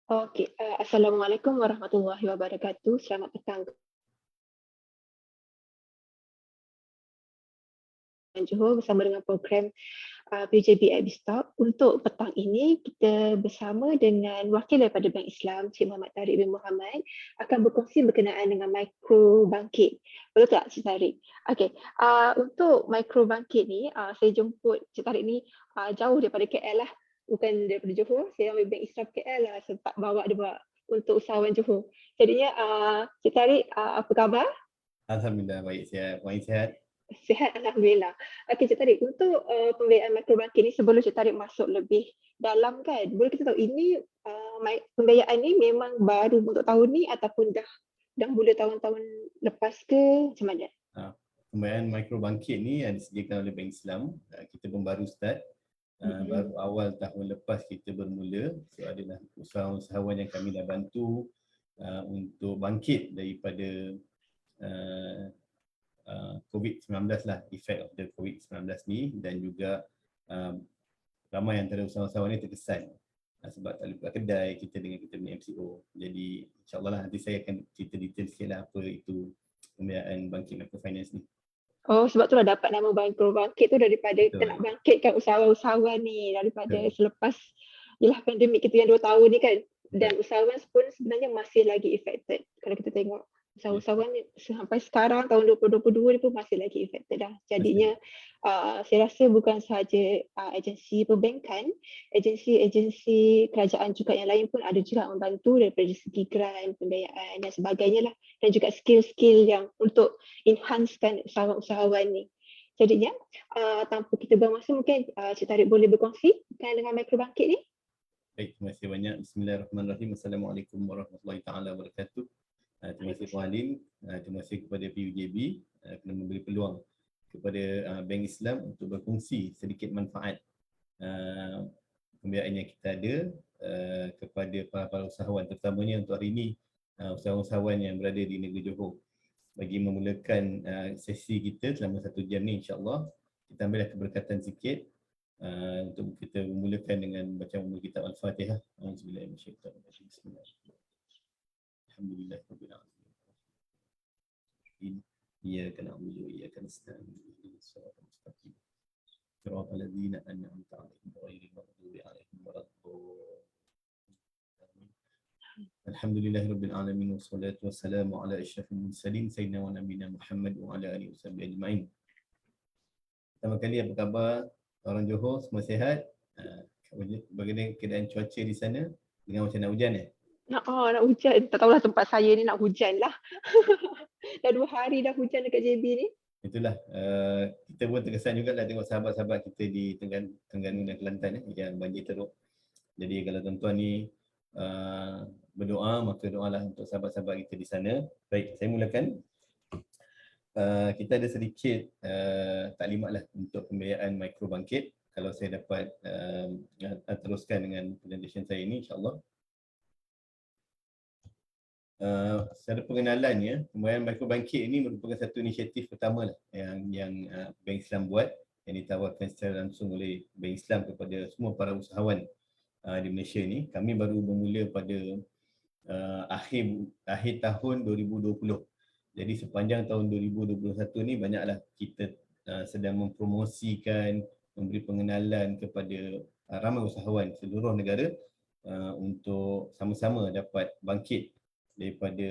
Okey, Assalamualaikum warahmatullahi wabarakatuh. Selamat petang Tuan Johor bersama dengan program PJB at Talk. Untuk petang ini kita bersama dengan wakil daripada Bank Islam Cik Muhammad Tariq bin Muhammad akan berkongsi berkenaan dengan mikro bangkit. Betul tak Cik Tariq? Okey, untuk mikro bangkit ni saya jemput Cik Tariq ni jauh daripada KL lah. Bukan daripada Johor, saya ambil Bank Islam KL lah sempat bawa dia untuk usahawan Johor. Jadinya Cik Tariq apa khabar? Alhamdulillah baik sihat. Baik sihat. Sihat Alhamdulillah. Okey Cik Tariq, untuk pembiayaan mikrobangkit ni sebelum Cik Tariq masuk lebih dalam kan, boleh kita tahu ini pembiayaan ni memang baru untuk tahun ni ataupun dah mula tahun-tahun lepas ke macam mana? Pembayaran mikrobangkit ni yang disediakan oleh Bank Islam. Kita pun baru start. Baru awal tahun lepas kita bermula. So adalah usahawan yang kami dah bantu untuk bangkit daripada COVID-19 lah, effect of the COVID-19 ni, dan juga ramai antara usahawan ni terkesan sebab tak boleh buka kedai kita dengan kita punya MCO. Jadi insyaAllah lah nanti saya akan cerita detail sikit lah apa itu pembiayaan bangkit microfinance ni. Oh, sebab tu dah dapat nama mikrobangkit tu daripada Betul. kita nak bangkitkan usahawan-usahawan ni daripada Betul. selepas yelah pandemik kita yang 2 tahun ni kan. Dan Betul. usahawan pun sebenarnya masih lagi affected kalau kita tengok. Usahawan ni sampai sekarang tahun 2022 ni pun masih lagi affected dah. Jadinya saya rasa bukan sahaja agensi perbankan, agensi-agensi kerajaan juga yang lain pun ada juga membantu daripada segi grant, pembiayaan dan sebagainya lah. Dan juga skill-skill yang untuk enhancekan usahawan-usahawan ni. Jadinya tanpa kita buang masa mungkin Cik Tariq boleh berkongsi dengan mikrobangkit ni. Baik, terima kasih banyak. Bismillahirrahmanirrahim. Assalamualaikum warahmatullahi taala wabarakatuh. Terima kasih Puan Halin. Terima kasih kepada PUJB kerana memberi peluang kepada Bank Islam untuk berkongsi sedikit manfaat pembiayaan yang kita ada kepada para usahawan, terutamanya untuk hari ini usahawan-usahawan yang berada di negeri Johor. Bagi memulakan sesi kita selama 1 jam ni, insyaAllah kita ambillah keberkatan sikit untuk kita memulakan dengan baca umul kitab Al-Fatihah. Auzubillahi minasyaitanir rajim. Bismillahirrahmanirrahim. Alhamdulillahirabbil alamin. Iyyaka na'budu wa iyyaka nasta'in. Ihdinas siratal mustaqim. Siratal ladzina an'amta 'alaihim ghairil maghdubi 'alaihim waladdallin. Alhamdulillahirabbil alamin wassalatu wassalamu ala asyrafil mursalin sayyidina wa nabiyina Muhammad wa ala alihi wasahbihi ajma'in. Pertama kali, apa khabar orang Johor? Semua sihat? Bagaimana keadaan cuaca di sana? Dengan macam nak hujan nak hujan. Tak tahulah tempat saya ni nak hujan lah. Dah 2 hari dah hujan dekat JB ni. Itulah, kita pun terkesan juga lah tengok sahabat-sahabat kita di Terengganu dan Kelantan yang banjir teruk. Jadi kalau tuan-tuan ni berdoa, maka doalah untuk sahabat-sahabat kita di sana. Baik, saya mulakan. Kita ada sedikit taklimat lah untuk pembiayaan mikrobangkit. Kalau saya dapat teruskan dengan presentation saya ini, insyaAllah. Secara pengenalannya, pembiayaan mikrobangkit ini merupakan satu inisiatif pertama lah yang Bank Islam buat, yang ditawarkan secara langsung oleh Bank Islam kepada semua para usahawan di Malaysia ni. Kami baru bermula pada akhir tahun 2020. Jadi sepanjang tahun 2021 ni banyaklah kita sedang mempromosikan, memberi pengenalan kepada ramai usahawan seluruh negara untuk sama-sama dapat bangkit daripada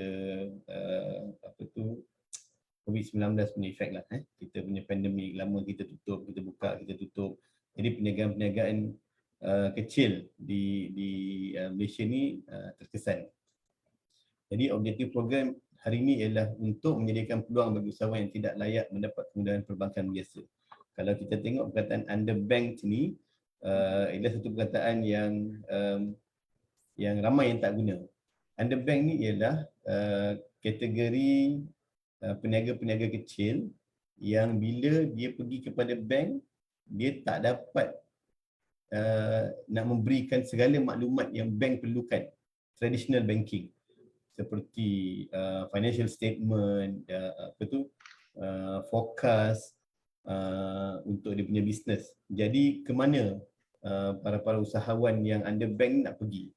COVID-19 punya efek lah. Kita punya pandemik lama, kita tutup, kita buka, kita tutup. Jadi perniagaan-perniagaan kecil di Malaysia ni terkesan. Jadi objektif program hari ini ialah untuk menyediakan peluang bagi usahawan yang tidak layak mendapat kemudahan perbankan biasa. Kalau kita tengok perkataan underbanked ni ialah satu perkataan yang ramai yang tak guna. Underbanked ni ialah kategori peniaga-peniaga kecil yang bila dia pergi kepada bank, dia tak dapat nak memberikan segala maklumat yang bank perlukan, traditional banking, seperti financial statement, forecast untuk dia punya bisnes. Jadi ke mana para usahawan yang underbank nak pergi?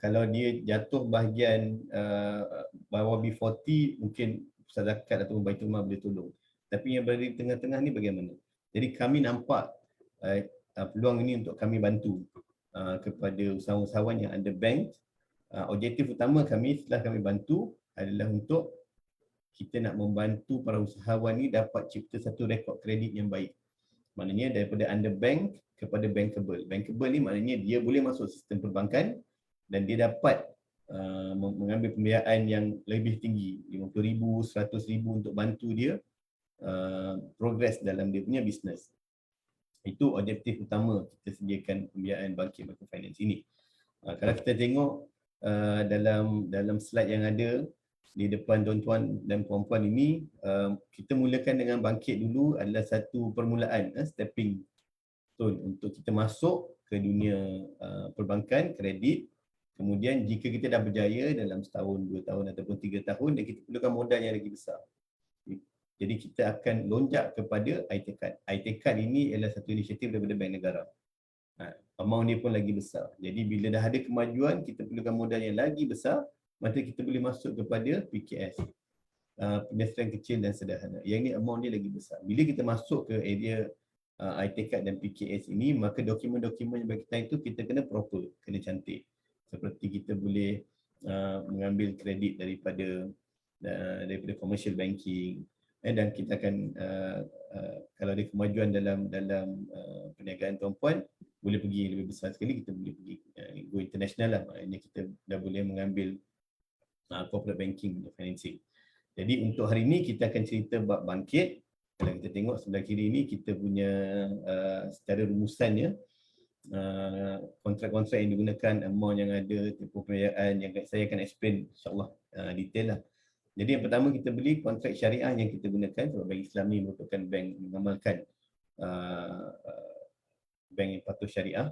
Kalau dia jatuh bahagian bawah B40 mungkin pusat zakat atau Baitul Mal boleh tolong. Tapi yang berada di tengah-tengah ni bagaimana? Jadi kami nampak peluang ini untuk kami bantu kepada usahawan-usahawan yang under bank. Objektif utama kami setelah kami bantu adalah untuk kita nak membantu para usahawan ni dapat cipta satu rekod kredit yang baik. Maknanya daripada under bank kepada bankable. Bankable ni maknanya dia boleh masuk sistem perbankan dan dia dapat mengambil pembiayaan yang lebih tinggi, 50,000, 100,000 untuk bantu dia progress dalam dia punya bisnes. Itu objektif utama kita sediakan pembiayaan Bangkit Microfinance ini. Kalau kita tengok dalam slide yang ada di depan tuan-tuan dan puan-puan ini, kita mulakan dengan Bangkit dulu adalah satu permulaan, stepping stone untuk kita masuk ke dunia perbankan, kredit. Kemudian jika kita dah berjaya dalam setahun, 2 tahun ataupun 3 tahun, dan kita perlukan modal yang lagi besar. Jadi kita akan lonjak kepada iTakeCard. iTakeCard ini adalah satu inisiatif daripada Bank Negara. Amount dia pun lagi besar. Jadi bila dah ada kemajuan, kita perlukan modal yang lagi besar, maka kita boleh masuk kepada PKS. Penyelesaian kecil dan sederhana. Yang ni amount dia lagi besar. Bila kita masuk ke area iTakeCard dan PKS ini, maka dokumen-dokumen yang bagi kita itu kita kena proper, kena cantik. Seperti kita boleh mengambil kredit daripada commercial banking, dan kita akan kalau ada kemajuan dalam perniagaan tuan-puan, boleh pergi lebih besar sekali, kita boleh pergi go international lah. Maknanya kita dah boleh mengambil corporate banking financing. Jadi untuk hari ini kita akan cerita bab Bangkit. Kalau kita tengok sebelah kiri ini, kita punya secara rumusannya, kontrak-kontrak yang digunakan, amount yang ada, tempoh pembiayaan yang saya akan explain insyaAllah detail lah. Jadi yang pertama kita beli kontrak syariah yang kita gunakan, sebab bank Islam ni merupakan bank mengamalkan bank yang patuh syariah.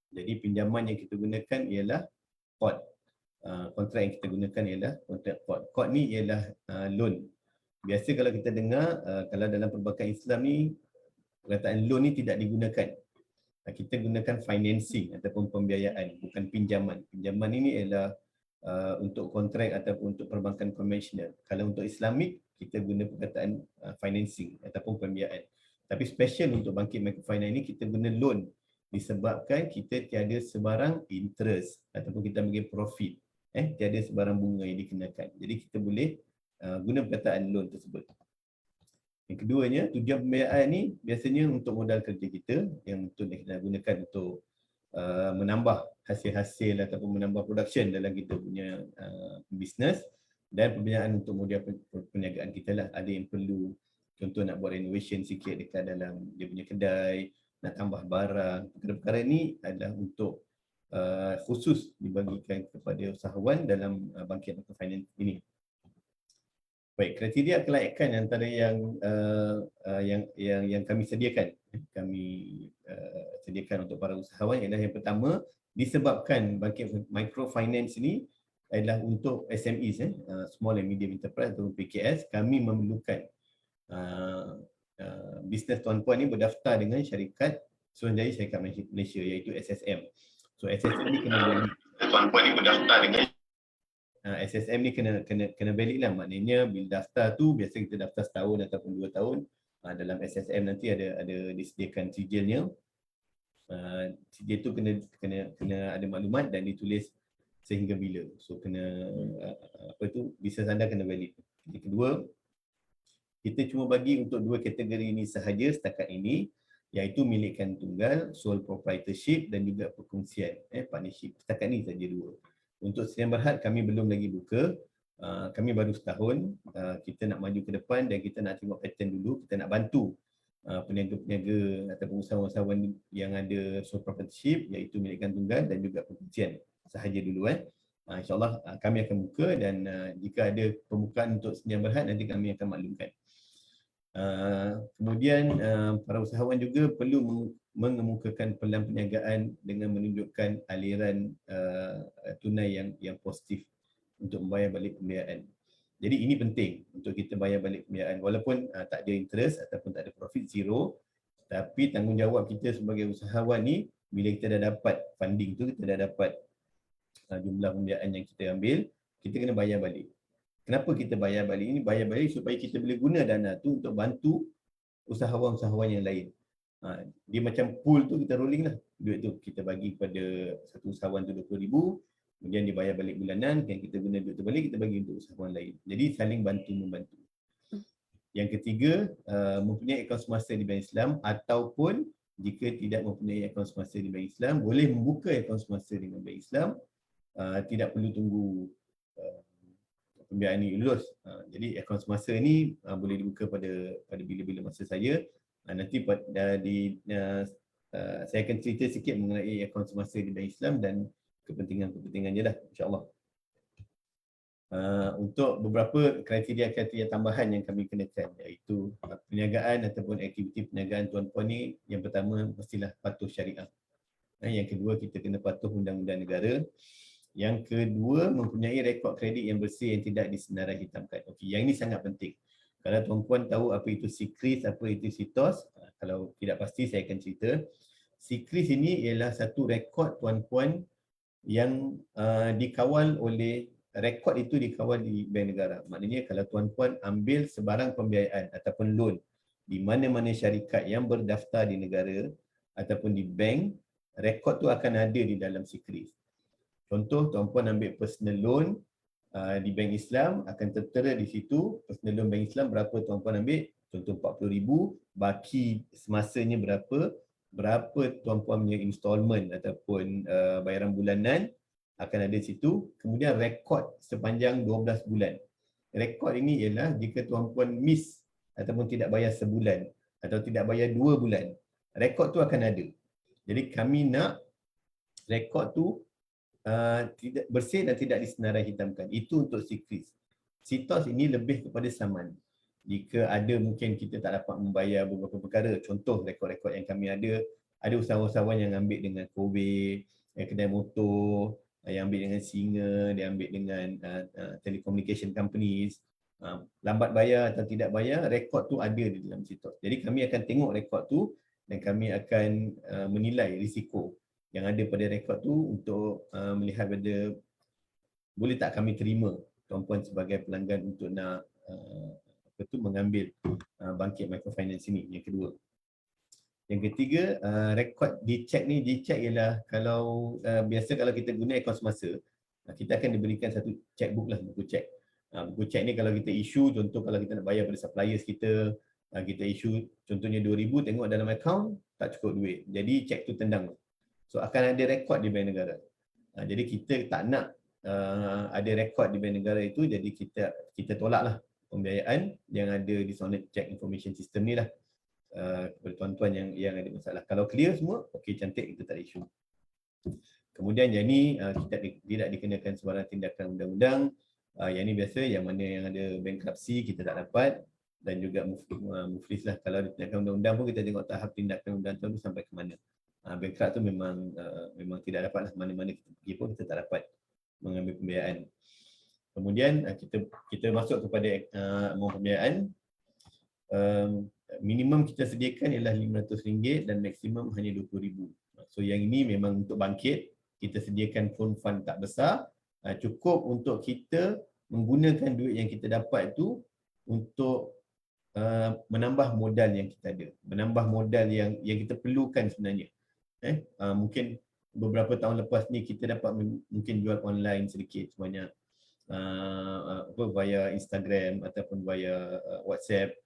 Jadi pinjaman yang kita gunakan ialah QAD. Kontrak yang kita gunakan ialah kontrak QAD. QAD ni ialah loan. Biasa kalau kita dengar, kalau dalam perbankan Islam ni, perkataan loan ni tidak digunakan. Kita gunakan financing ataupun pembiayaan, bukan pinjaman. Pinjaman ini ialah untuk kontrak ataupun untuk perbankan konvensional. Kalau untuk Islamic, kita guna perkataan financing ataupun pembiayaan. Tapi special untuk Bangkit Microfinance ini, kita guna loan disebabkan kita tiada sebarang interest ataupun kita bagi profit. Tiada sebarang bunga yang dikenakan. Jadi kita boleh guna perkataan loan tersebut. Yang keduanya, tujuan pembiayaan ni biasanya untuk modal kerja kita yang untuk kita gunakan untuk menambah hasil-hasil ataupun menambah production dalam kita punya bisnes, dan pembiayaan untuk modal perniagaan kita lah. Ada yang perlu, contoh nak buat renovation sikit dekat dalam dia punya kedai, nak tambah barang. Perkara-perkara ni adalah untuk khusus dibagikan kepada usahawan dalam Bangkit Microfinance ini. Baik, kriteria kelayakan antara yang kami sediakan. Kami sediakan untuk para usahawan ialah yang pertama, disebabkan Bangkit Microfinance ini adalah untuk SMEs, Small and Medium Enterprise atau PKS, kami memerlukan bisnes tuan-puan ini berdaftar dengan syarikat Suruhanjaya Syarikat Malaysia, iaitu SSM. So SSM ni kena valid. Tuan-puan ini berdaftar dengan SSM ni kena valid lah. Maknanya bila daftar tu, biasa kita daftar setahun ataupun 2 tahun. Dalam SSM nanti ada disediakan sijilnya. Sijil tu kena ada maklumat dan ditulis sehingga bila. So kena bisnes anda kena valid. Yang kedua, kita cuma bagi untuk 2 kategori ini sahaja setakat ini, iaitu milikan tunggal, sole proprietorship dan juga perkongsian, partnership. Setakat ni saja 2. Untuk Sdn Bharad kami belum lagi buka. Kami baru setahun. Kita nak maju ke depan dan kita nak tengok pattern dulu. Kita nak bantu peniaga-peniaga ataupun usahawan-usahawan yang ada sole proprietorship, iaitu milikan tunggal dan juga perkongsian sahaja dulu. InsyaAllah kami akan buka, dan jika ada pembukaan untuk Sdn Bharad nanti kami akan maklumkan. Kemudian para usahawan juga perlu mengemukakan pelan perniagaan dengan menunjukkan aliran tunai yang positif untuk membayar balik pembiayaan. Jadi ini penting untuk kita bayar balik pembiayaan, walaupun tak ada interest ataupun tak ada profit, zero. Tapi tanggungjawab kita sebagai usahawan ni, bila kita dah dapat funding tu, kita dah dapat jumlah pembiayaan yang kita ambil, kita kena bayar balik. Kenapa kita bayar balik? Ini bayar balik supaya kita boleh guna dana tu untuk bantu usahawan-usahawan yang lain. Dia macam pool tu, kita rolling lah. Duit tu kita bagi kepada satu usahawan tu 20,000, kemudian dia bayar balik bulanan, dan kita guna duit tu balik, kita bagi untuk usahawan lain. Jadi saling bantu-membantu. Yang ketiga, mempunyai akaun semasa di Bank Islam, ataupun jika tidak mempunyai akaun semasa di Bank Islam, boleh membuka akaun semasa dengan Bank Islam. Tidak perlu tunggu pembiayaan ni lulus. Jadi akaun semasa ni boleh dibuka pada bila-bila masa saya. Nanti saya akan cerita sikit mengenai akaun semasa di Bank Islam dan kepentingan-kepentingannya dah, insya-Allah. Untuk beberapa kriteria tambahan yang kami kenakan, iaitu perniagaan ataupun aktiviti perniagaan tuan-puan ni, yang pertama mestilah patuh syariah. Yang kedua, kita kena patuh undang-undang negara. Yang kedua, mempunyai rekod kredit yang bersih yang tidak disenarai hitamkan. Okey, yang ini sangat penting. Kalau tuan-puan tahu apa itu SIKRIS, apa itu SITOS, kalau tidak pasti saya akan cerita. SIKRIS ini ialah satu rekod tuan-puan yang dikawal oleh, rekod itu dikawal di bank negara. Maknanya kalau tuan-puan ambil sebarang pembiayaan ataupun loan di mana-mana syarikat yang berdaftar di negara ataupun di bank, rekod tu akan ada di dalam SIKRIS. Contoh, tuan-puan ambil personal loan di bank Islam, akan tertera di situ personal loan bank Islam berapa tuan-puan ambil, contoh 40,000, baki semasanya berapa tuan-puan punya installment ataupun bayaran bulanan akan ada di situ. Kemudian rekod sepanjang 12 bulan. Rekod ini ialah jika tuan-puan miss ataupun tidak bayar sebulan atau tidak bayar 2 bulan, rekod tu akan ada. Jadi kami nak rekod tu tidak bersih dan tidak disenarai hitamkan. Itu untuk SIKRIS. SITOS ini lebih kepada saman. Jika ada mungkin kita tak dapat membayar beberapa perkara, contoh rekod-rekod yang kami ada usahawan-usahawan yang ambil dengan Kobe, kedai motor, yang ambil dengan Singer, dia ambil dengan telecommunication companies, lambat bayar atau tidak bayar, rekod tu ada di dalam SITOS. Jadi kami akan tengok rekod tu dan kami akan menilai risiko yang ada pada rekod tu untuk melihat whether boleh tak kami terima tuan-puan sebagai pelanggan untuk nak mengambil Bangkit Microfinance ini. Yang kedua. Yang ketiga, rekod dicek ni, dicek ialah kalau biasa kalau kita guna akaun semasa, kita akan diberikan satu checkbook lah, buku cek. Buku cek ni kalau kita issue, contoh kalau kita nak bayar pada suppliers kita, kita issue contohnya 2,000, tengok dalam akaun tak cukup duit, jadi cek tu tendang. So akan ada rekod di bank negara. Jadi kita tak nak ada rekod di bank negara itu, jadi kita tolaklah pembiayaan yang ada di Solid Check Information System ni lah kepada tuan-tuan yang ada masalah. Kalau clear semua, okey, cantik, kita tak ada isu. Kemudian yang ni kita tidak dikenakan sebarang tindakan undang-undang. Yang ni biasa, yang mana yang ada bankruptcy kita tak dapat, dan juga muflis lah. Kalau ada tindakan undang-undang pun kita tengok tahap tindakan undang-undang tu sampai ke mana. Bankrupt tu memang tidak dapat lah, mana-mana kita pergi pun kita tak dapat mengambil pembiayaan. Kemudian kita masuk kepada amount pembiayaan. Minimum kita sediakan ialah RM500 dan maksimum hanya RM20,000. So yang ini memang untuk bangkit, kita sediakan fund tak besar, cukup untuk kita menggunakan duit yang kita dapat tu untuk menambah modal yang kita ada, menambah modal yang kita perlukan sebenarnya. Mungkin beberapa tahun lepas ni kita dapat mungkin jual online sedikit sebanyak via Instagram ataupun via WhatsApp.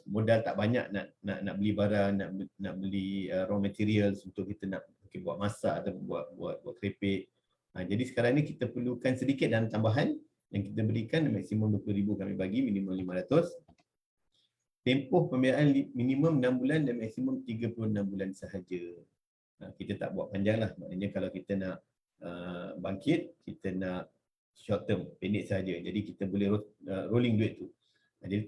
Modal tak banyak nak beli barang, nak beli raw materials untuk kita nak mungkin buat masak atau buat keripik. Jadi sekarang ni kita perlukan sedikit dan tambahan yang kita berikan, maksimum RM20,000 kami bagi, minimum RM500. Tempoh pembiayaan minimum 6 bulan dan maksimum 36 bulan sahaja. Kita tak buat panjang lah. Maknanya kalau kita nak bangkit, kita nak short term, pendek sahaja. Jadi kita boleh rolling duit tu. Jadi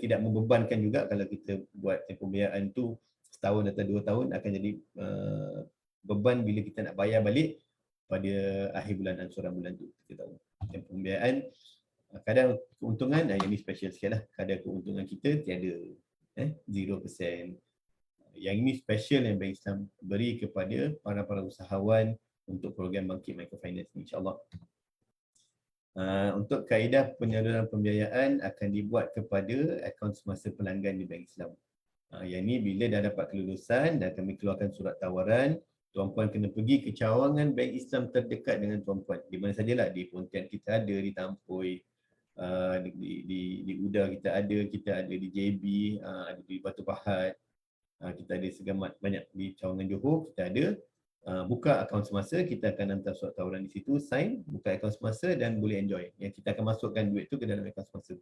tidak membebankan juga kalau kita buat tempoh pembiayaan tu setahun atau 2 tahun, akan jadi beban bila kita nak bayar balik pada akhir bulan ansuran bulan tu. Kita tahu tempoh pembiayaan kadar keuntungan, yang ini special sikit lah. Kadar keuntungan kita tiada, 0%. Yang ini special yang Bank Islam beri kepada para usahawan untuk program Bangkit Microfinance ni, insyaAllah. Untuk kaedah penyaluran pembiayaan akan dibuat kepada akaun semasa pelanggan di Bank Islam. Yang ni bila dah dapat kelulusan dan kami keluarkan surat tawaran, tuan-puan kena pergi ke cawangan Bank Islam terdekat dengan tuan-puan. Di mana sajalah, di Pontian kita ada, di Tampoi, di Uda kita ada di JB, ada di Batu Pahat, kita ada segamat banyak di cawangan Johor, kita ada. Buka akaun semasa, kita akan hantar surat tawaran di situ, sign, buka akaun semasa dan boleh enjoy. Yang kita akan masukkan duit tu ke dalam akaun semasa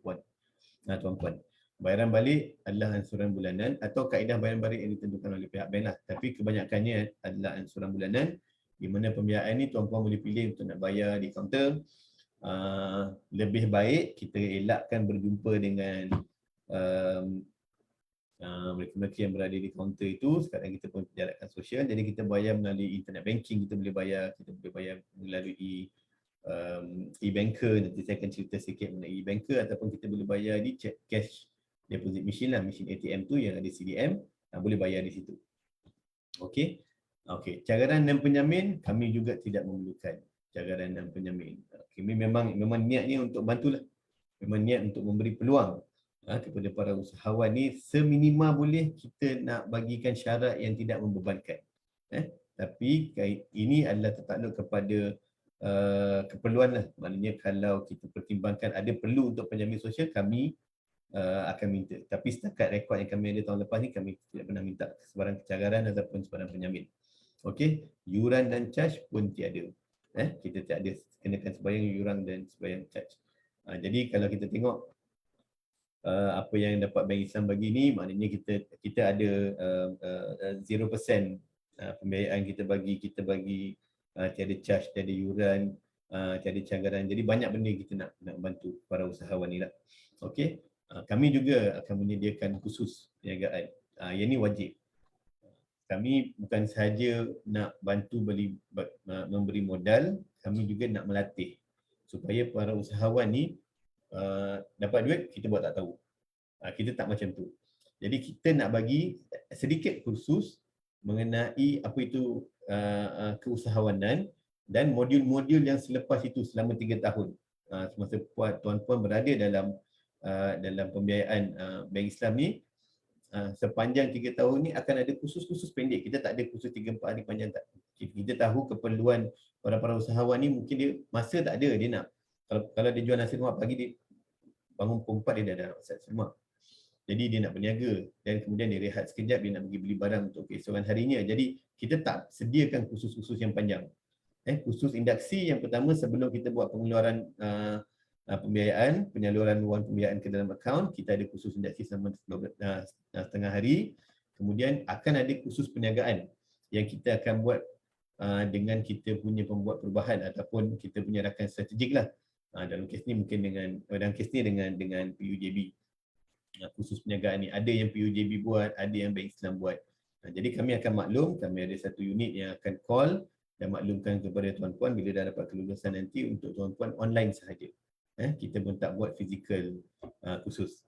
tuan-puan. Bayaran balik adalah ansuran bulanan atau kaedah bayaran balik yang ditentukan oleh pihak bank lah. Tapi kebanyakannya adalah ansuran bulanan, di mana pembiayaan ni tuan-puan boleh pilih untuk nak bayar di kaunter. Lebih baik kita elakkan berjumpa dengan mereka-mereka yang berada di kaunter itu. Sekarang kita pun jarakkan sosial, jadi kita bayar melalui internet banking, kita boleh bayar melalui e-banker. Nanti saya akan cerita sikit mengenai e-banker, ataupun kita boleh bayar di check cash deposit machine lah, mesin ATM tu yang ada CDM, boleh bayar di situ. Okey. Cagaran dan penjamin kami juga tidak memerlukan cagaran dan penjamin. Kami memang niatnya untuk bantulah. Memang niat untuk memberi peluang kepada para usahawan ni, seminima boleh kita nak bagikan syarat yang tidak membebankan. Tapi ini adalah tertakluk kepada keperluan lah. Maknanya kalau kita pertimbangkan ada perlu untuk penjamin sosial, kami akan minta. Tapi setakat rekod yang kami ada tahun lepas ni, kami tidak pernah minta sebarang cagaran ataupun sebarang penjamin. Okey, yuran dan charge pun tiada. Kita tak ada kenakan sebarang yuran dan sebarang charge. Jadi kalau kita tengok apa yang dapat Bank Islam bagi ni, maknanya kita ada 0% pembiayaan kita bagi tiada charge, tiada yuran, tiada cagaran. Jadi banyak benda kita nak bantu para usahawan ni lah. Okey, kami juga akan menyediakan khusus perniagaan. Yang ni wajib. Kami bukan sahaja nak bantu memberi modal, kami juga nak melatih supaya para usahawan ni dapat duit, kita buat tak tahu. Kita tak macam tu. Jadi kita nak bagi sedikit kursus mengenai apa itu keusahawanan dan modul-modul yang selepas itu selama 3 tahun. Semasa tuan-puan berada dalam pembiayaan Bank Islam ni, sepanjang 3 tahun ni akan ada kursus-kursus pendek. Kita tak ada kursus 3-4 hari panjang, tak. Kita tahu keperluan para usahawan ni, mungkin dia masa tak ada, dia nak kalau dia jual nasi lemak pagi, dia bangun pukul 4 dia dah ada masak lemak. Jadi dia nak berniaga dan kemudian dia rehat sekejap, dia nak pergi beli barang untuk keesokan harinya. Jadi kita tak sediakan khusus-khusus yang panjang. Khusus induksi yang pertama sebelum kita buat pengeluaran pembiayaan, penyaluran wang pembiayaan ke dalam akaun, kita ada khusus induksi selama setengah hari. Kemudian akan ada khusus perniagaan yang kita akan buat dengan kita punya pembuat perubahan ataupun kita punya rakan strategik lah. Dalam kes ni mungkin dalam kes ni dengan PUJB. Khusus perniagaan ni ada yang PUJB buat, ada yang Bank Islam buat. Jadi kami akan maklum, kami ada satu unit yang akan call dan maklumkan kepada tuan-puan bila dah dapat kelulusan nanti untuk tuan-puan online sahaja. Kita pun tak buat fizikal khusus.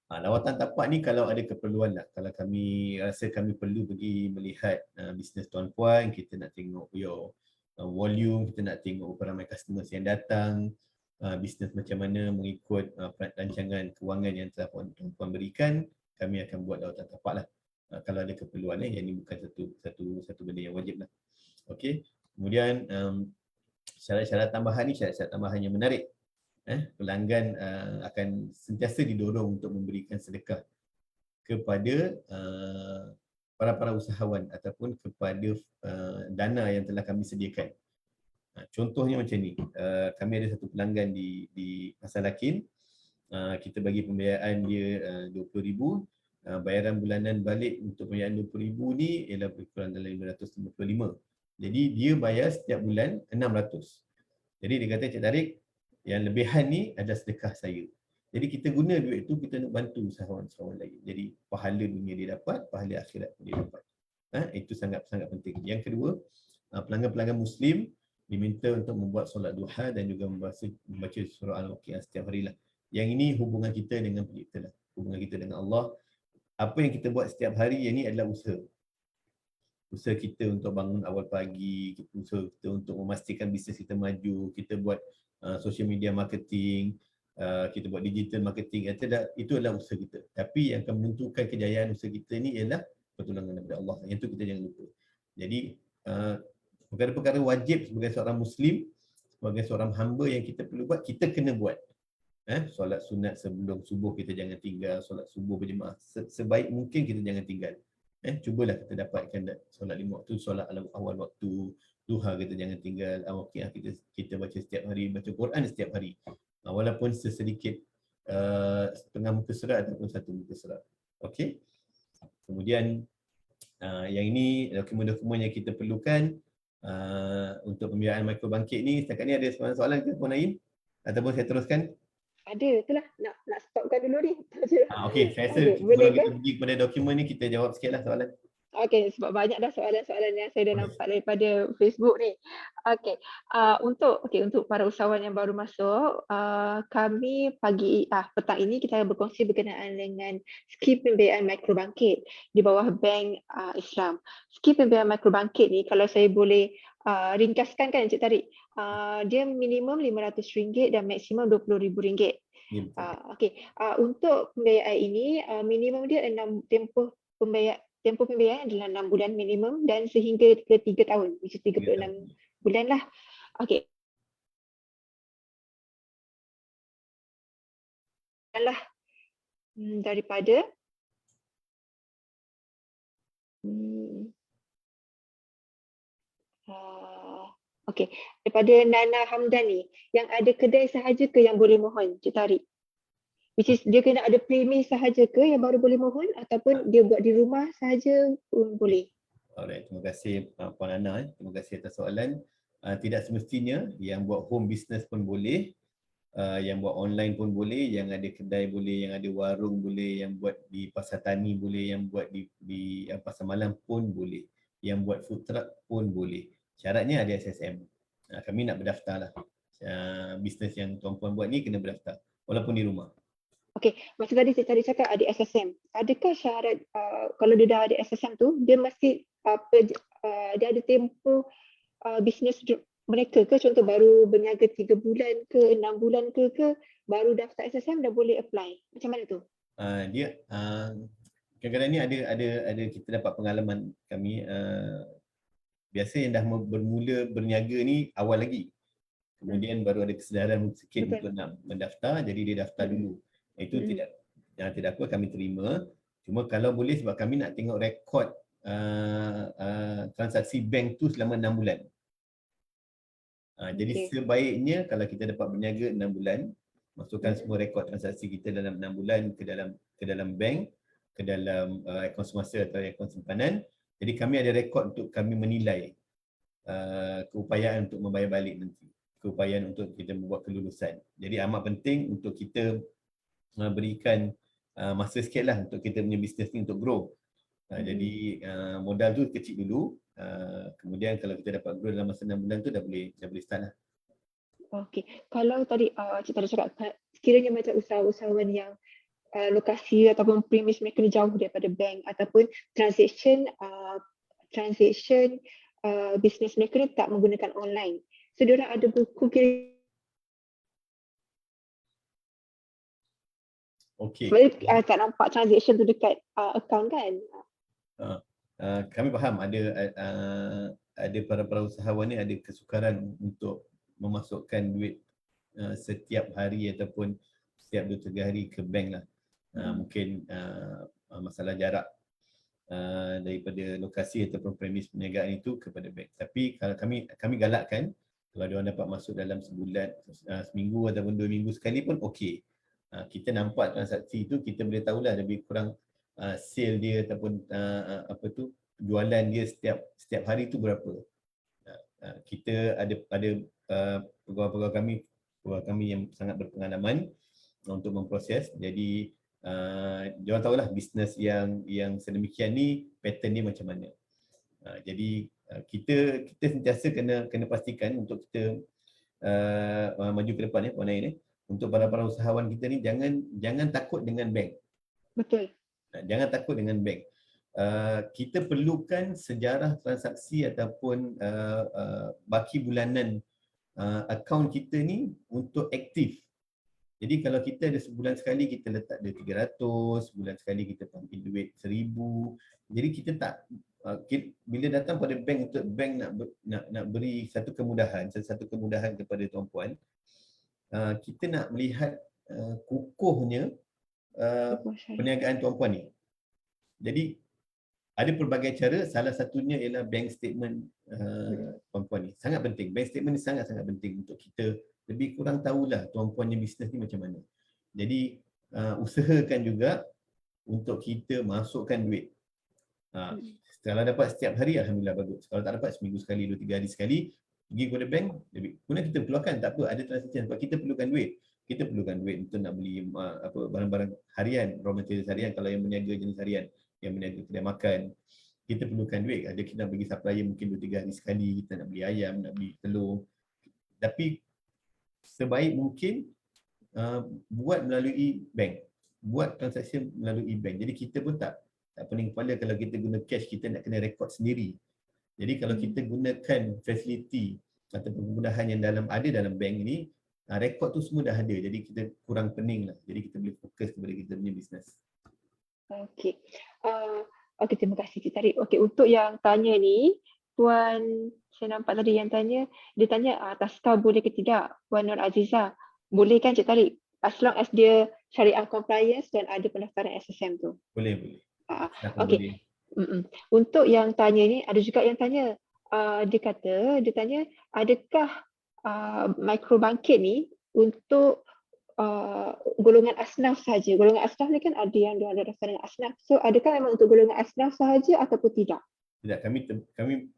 Lawatan tapak ni kalau ada keperluan lah. Kalau kami rasa kami perlu pergi melihat bisnes tuan-puan, kita nak tengok volume, kita nak tengok berapa ramai customers yang datang, bisnes macam mana mengikut rancangan kewangan yang telah tuan-puan berikan, kami akan buat lawatan tapak lah. Kalau ada keperluan, yang ini bukan satu benda yang wajib lah. Okey. Kemudian syarat-syarat tambahan ni, syarat-syarat tambahan yang menarik. Pelanggan akan sentiasa didorong untuk memberikan sedekah kepada para usahawan ataupun kepada dana yang telah kami sediakan. Contohnya macam ni, kami ada satu pelanggan di Pasar Lakin, kita bagi pembiayaan dia 20,000, bayaran bulanan balik untuk pembiayaan 20,000 ni ialah berkurang dalam 555. Jadi dia bayar setiap bulan 600. Jadi dia kata, Cik Tariq, yang lebihan ni adalah sedekah saya. Jadi kita guna duit tu, kita nak bantu usahawan-usahawan lain. Jadi pahala dunia dia dapat, pahala akhirat pun dia dapat. Itu sangat-sangat penting. Yang kedua, pelanggan-pelanggan Muslim diminta untuk membuat solat duha dan juga membaca surah Al-Waqiah setiap hari lah. Yang ini hubungan kita dengan pencipta lah. Hubungan kita dengan Allah. Apa yang kita buat setiap hari yang ini adalah usaha. usaha kita untuk bangun awal pagi, usaha kita untuk memastikan bisnes kita maju, kita buat social media marketing, kita buat digital marketing, itu adalah usaha kita. Tapi yang akan menentukan kejayaan usaha kita ni ialah pertolongan daripada Allah. Yang itu kita jangan lupa. Jadi perkara-perkara wajib sebagai seorang Muslim, sebagai seorang hamba yang kita perlu buat, kita kena buat. Solat sunat sebelum subuh kita jangan tinggal, solat subuh berjemaah sebaik mungkin kita jangan tinggal. Cubalah kita dapatkan solat 5 waktu, solat awal waktu, duha kita jangan tinggal, awaqiyah kita baca setiap hari, baca Quran setiap hari. Walaupun sesedikit setengah muka surat ataupun satu muka surat. Okey. Kemudian yang ini dokumen-dokumen yang kita perlukan untuk pembiayaan mikrobangkit ni. Setakat ni ada soalan ke Puan Naim? Ataupun saya teruskan? Ada, itulah nak stopkan dulu ni. Okey, saya rasa boleh kita pergi kepada dokumen ni, kita jawab sikitlah soalan. Okey, sebab banyak dah soalan-soalan yang saya dah nampak daripada Facebook ni. Okey, untuk para usahawan yang baru masuk, kami petang ini kita berkongsi berkenaan dengan skim pembiayaan mikrobangkit di bawah Bank Islam. Skim pembiayaan mikrobangkit ni, kalau saya boleh ringkaskan kan Encik Tariq, dia minimum RM500 dan maksimum RM20,000. Okey, untuk pembiayaan ini minimum dia tempoh pembiayaan adalah 6 bulan minimum dan sehingga ke 3 tahun, which is 36 bulan lah. Okey. Daripada okey, daripada Nana Hamdani, yang ada kedai sahaja ke yang boleh mohon, Cik Tariq? Which is dia kena ada premis sahaja ke yang baru boleh mohon, ataupun dia buat di rumah sahaja pun boleh? Alright, terima kasih Puan Ana. Terima kasih atas soalan. Tidak semestinya yang buat home business pun boleh, yang buat online pun boleh, yang ada kedai boleh, yang ada warung boleh, yang buat di pasar tani boleh, yang buat di pasar malam pun boleh, yang buat food truck pun boleh. Syaratnya ada SSM. Kami nak berdaftar lah. Bisnes yang tuan-puan buat ni kena berdaftar walaupun di rumah. Okey, macam tadi Cik Tariq cakap ada SSM. Adakah syarat kalau dia dah ada SSM tu, dia mesti dia ada tempoh bisnes mereka ke? Contoh baru berniaga 3 bulan ke 6 bulan ke baru daftar SSM dah boleh apply. Macam mana tu? Dia kadang-kadang ni ada kita dapat pengalaman kami, biasa yang dah bermula berniaga ni awal lagi. Kemudian baru ada kesedaran sikit untuk nak mendaftar, jadi dia daftar dulu. Itu tidak apa, kami terima. Cuma kalau boleh, sebab kami nak tengok rekod transaksi bank tu selama 6 bulan. Jadi sebaiknya kalau kita dapat berniaga 6 bulan, masukkan semua rekod transaksi kita dalam 6 bulan ke dalam bank, ke dalam akaun semasa atau akaun simpanan. Jadi kami ada rekod untuk kami menilai keupayaan untuk membayar balik nanti, keupayaan untuk kita membuat kelulusan. Jadi amat penting untuk kita berikan masa sikit lah untuk kita punya bisnes ni untuk grow. Jadi modal tu kecil dulu, kemudian kalau kita dapat grow dalam masa 6 bulan tu dah boleh start lah. Okey, kalau tadi Cik Tariq cakap, sekiranya macam usahawan yang lokasi ataupun premis mereka ni jauh daripada bank, ataupun transaction bisnes mereka ni tak menggunakan online, so diorang ada buku kira. Okey. Sebab tak nampak transaction tu dekat account kan? Kami faham ada para usahawan ni ada kesukaran untuk memasukkan duit setiap hari ataupun setiap 2-3 hari ke bank lah. Mungkin masalah jarak daripada lokasi ataupun premis perniagaan itu kepada bank. Tapi kalau kami galakkan, kalau diorang dapat masuk dalam sebulan, seminggu ataupun 2 minggu sekali pun okey. Kita nampak transaksi itu, kita boleh tahulah lebih kurang sale dia ataupun jualan dia setiap hari itu berapa. Kita ada pegawai-pegawai kami yang sangat berpengalaman untuk memproses. Jadi diorang tahulah bisnes yang sedemikian ni pattern dia macam mana. Jadi kita sentiasa kena pastikan untuk kita maju ke depan Puan Ain, untuk para usahawan kita ni jangan takut dengan bank. Betul. Jangan takut dengan bank. kita perlukan sejarah transaksi ataupun baki bulanan akaun kita ni untuk aktif. Jadi kalau kita ada sebulan sekali kita letak dia 300, sebulan sekali kita panggil duit 1000. Jadi kita tak bila datang pada bank untuk bank nak beri satu kemudahan kepada tuan-puan, kita nak melihat kukuhnya perniagaan tuan-puan ni. Jadi ada pelbagai cara, salah satunya ialah bank statement tuan-puan ni. Sangat penting. Bank statement ni sangat-sangat penting untuk kita lebih kurang tahulah tuan-puannya bisnes ni macam mana. Jadi usahakan juga untuk kita masukkan duit. Kalau dapat setiap hari, alhamdulillah bagus. Kalau tak dapat seminggu sekali, 2-3 hari sekali, pergi kepada bank, kemudian kita keluarkan, tak apa, ada transaksi sebab kita perlukan duit. Kita perlukan duit untuk nak beli barang-barang harian, raw material harian kalau yang berniaga jenis harian, yang berniaga kedai makan. Kita perlukan duit. Ada kita nak bagi supplier mungkin 2-3 hari sekali, kita nak beli ayam, nak beli telur. Tapi sebaik mungkin buat melalui bank. Buat transaksi melalui bank. Jadi kita pun tak pening kepala kalau kita guna cash, kita nak kena rekod sendiri. Jadi kalau kita gunakan facility atau kemudahan yang ada dalam bank ni, rekod tu semua dah ada. Jadi kita kurang pening lah. Jadi kita boleh fokus kepada kita punya bisnes. Okey. Okey, terima kasih Cik Tariq. Okey, untuk yang tanya ni, Puan, saya nampak tadi yang tanya, dia tanya Taska boleh ke tidak? Puan Nur Aziza, boleh kan Cik Tariq? As long as dia syariah compliance dan ada pendaftaran SSM tu. Boleh. Okey. Untuk yang tanya ni, ada juga yang tanya, dia tanya, adakah microbangkit ni untuk golongan asnaf sahaja? Golongan asnaf ni kan ada yang ada daftar dengan asnaf. So adakah memang untuk golongan asnaf sahaja ataupun tidak? Tidak, kami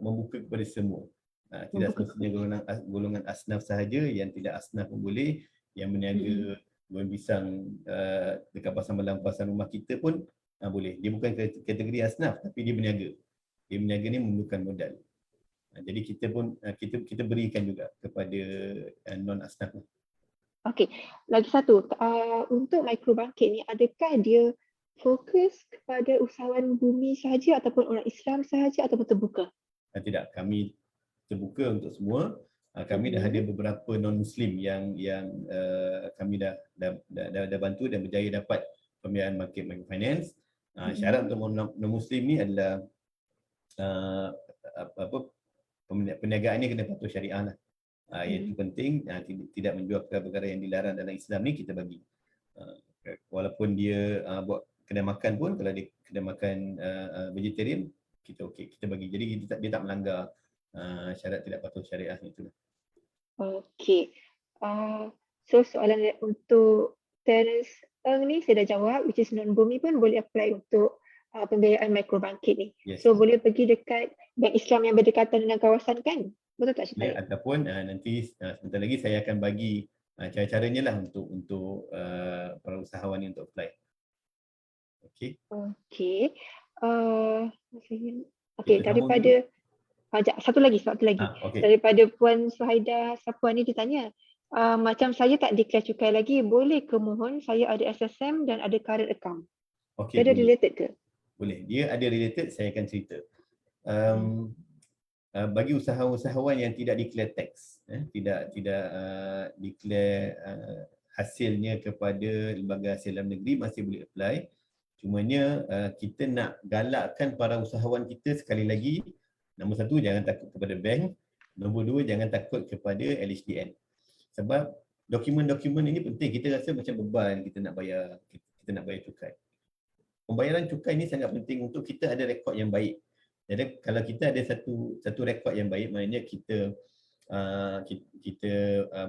membuka kepada semua. Tidak semestinya golongan asnaf sahaja, yang tidak asnaf pun boleh, yang berniaga goreng pisang dekat pasar malam, pasar rumah kita pun boleh. Dia bukan kategori asnaf tapi dia berniaga. Dia berniaga ni memerlukan modal. Jadi kita pun kita berikan juga kepada non asnaf. Okey, lagi satu, untuk microbangkit ni adakah dia fokus kepada usahawan bumi sahaja ataupun orang Islam sahaja ataupun terbuka? Tidak, kami terbuka untuk semua. Kami dah ada beberapa non-Muslim yang kami dah bantu dan berjaya dapat pembiayaan market microfinance. Syarat untuk non-Muslim ni adalah perniagaannya kena patuh syariah lah. Yang penting, tidak menjual perkara-perkara yang dilarang dalam Islam ni kita bagi. Walaupun dia buat kedai makan pun, kalau dia kedai makan vegetarian, kita okey, kita bagi. Jadi dia tak melanggar syarat tidak patuh syariah itu. Okey. So soalan untuk Terence Eng ni saya dah jawab, which is non-bumi pun boleh apply untuk pembiayaan microbangkit ni. Yes. So boleh pergi dekat bank Islam yang berdekatan dengan kawasan kan? Betul tak Cik Tariq? Ataupun nanti sebentar lagi saya akan bagi cara-caranya lah untuk para usahawan ni untuk apply. Okey. Okey. Okey, daripada satu lagi. Okay. Daripada Puan Suhaida Sapuan ni dia tanya, macam saya tak declare cukai lagi, boleh ke mohon saya ada SSM dan ada current account? Okay, dia ada related ke? Boleh. Dia ada related, saya akan cerita. Bagi usahawan-usahawan yang tidak declare tax, tidak declare hasilnya kepada lembaga hasil dalam negeri, masih boleh apply. Cumanya kita nak galakkan para usahawan kita sekali lagi, nombor satu, jangan takut kepada bank. Nombor dua, jangan takut kepada LHDN. Sebab dokumen-dokumen ini penting. Kita rasa macam beban kita nak bayar cukai. Pembayaran cukai ini sangat penting untuk kita ada rekod yang baik. Jadi kalau kita ada satu rekod yang baik, maknanya kita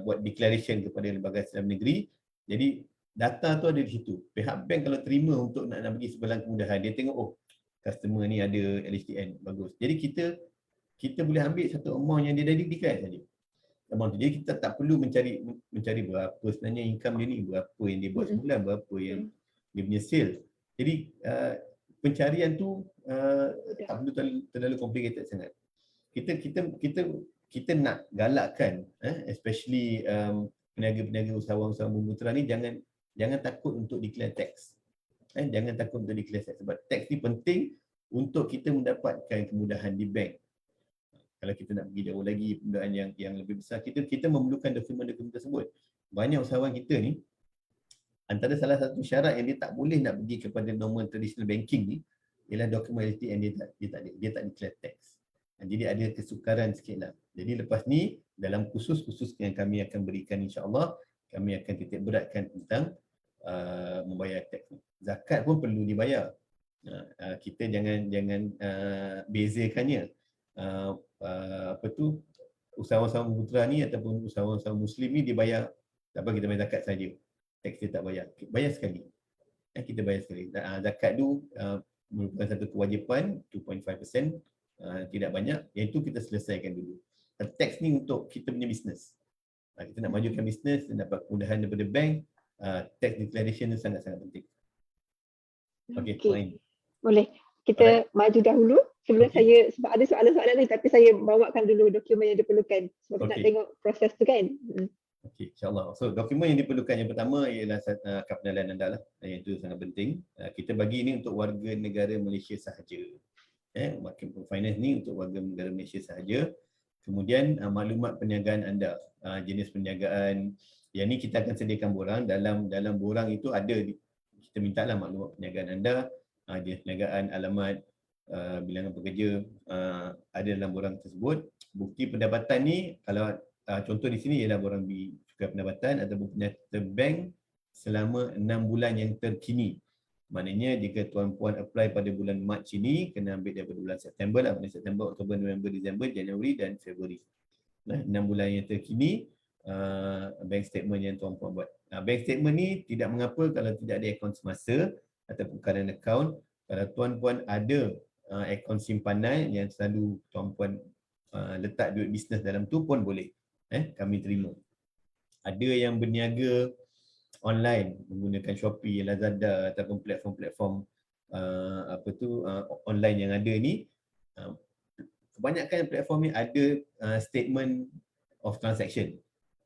buat declaration kepada lembaga Islam negeri. Jadi data tu ada di situ. Pihak bank kalau terima untuk nak bagi sebelang kemudahan, dia tengok customer ni ada LHDN, bagus. Jadi kita boleh ambil satu amount yang dia dah declare saja. Amount tu. Jadi kita tak perlu mencari berapa sebenarnya income dia ni, berapa yang dia buat sebulan, berapa yang dia punya sale. Jadi pencarian tu tak perlu terlalu complicated sangat. Kita nak galakkan especially peniaga-peniaga usahawan-usahawan bumi putra ni jangan takut untuk declare tax. Jangan takut untuk declare tax, sebab tax ni penting untuk kita mendapatkan kemudahan di bank. Kalau kita nak pergi jauh lagi, kemudahan yang lebih besar, kita memerlukan dokumen-dokumen tersebut. Banyak usahawan kita ni, antara salah satu syarat yang dia tak boleh nak pergi kepada normal traditional banking ni ialah dokumen LTN dia tak declare tax. Jadi ada kesukaran sikit lah. Jadi lepas ni, dalam khusus yang kami akan berikan, insyaAllah, kami akan titik beratkan tentang membayar tax ni. Zakat pun perlu dibayar. Kita jangan bezakannya. Usahawan-usahawan putra ni ataupun usahawan-usahawan Muslim ni dia bayar, tak apa, kita bayar zakat saja. Tax dia tak bayar. Bayar sekali. Kita bayar sekali. Zakat tu merupakan satu kewajipan 2.5%, tidak banyak. Yang itu kita selesaikan dulu. Tax ni untuk kita punya bisnes. Kita nak majukan bisnes dan dapat kemudahan daripada bank, tax declaration tu sangat-sangat penting. Okey, fine. Boleh. Kita maju dahulu sebelum saya, sebab ada soalan-soalan ni, tapi saya bawakan dulu dokumen yang diperlukan sebab nak tengok proses tu kan. Okey, insyaAllah. So, dokumen yang diperlukan yang pertama ialah kad pengenalan anda lah. Yang itu sangat penting. Kita bagi ini untuk warga negara Malaysia sahaja. Finance ni untuk warga negara Malaysia sahaja. Kemudian maklumat perniagaan anda, jenis perniagaan. Yang ni kita akan sediakan borang. Dalam borang itu ada, kita minta lah maklumat perniagaan anda, jenis perniagaan, alamat, bilangan pekerja, ada dalam borang tersebut. Bukti pendapatan ni, kalau contoh di sini ialah borang cukai pendapatan ataupun penyata bank selama 6 bulan yang terkini. Maknanya jika tuan-puan apply pada bulan Mac ini, kena ambil daripada bulan September lah. September, Oktober, November, Disember, Januari dan Februari. 6 bulan yang terkini, bank statement yang tuan-puan buat. Bank statement ni tidak mengapa kalau tidak ada akaun semasa ataupun current account. Kalau tuan-puan ada akaun simpanan yang selalu tuan-puan letak duit bisnes dalam tu pun boleh. Kami terima. Ada yang berniaga online menggunakan Shopee, Lazada ataupun platform-platform online yang ada ni, kebanyakan platform ni ada statement of transaction.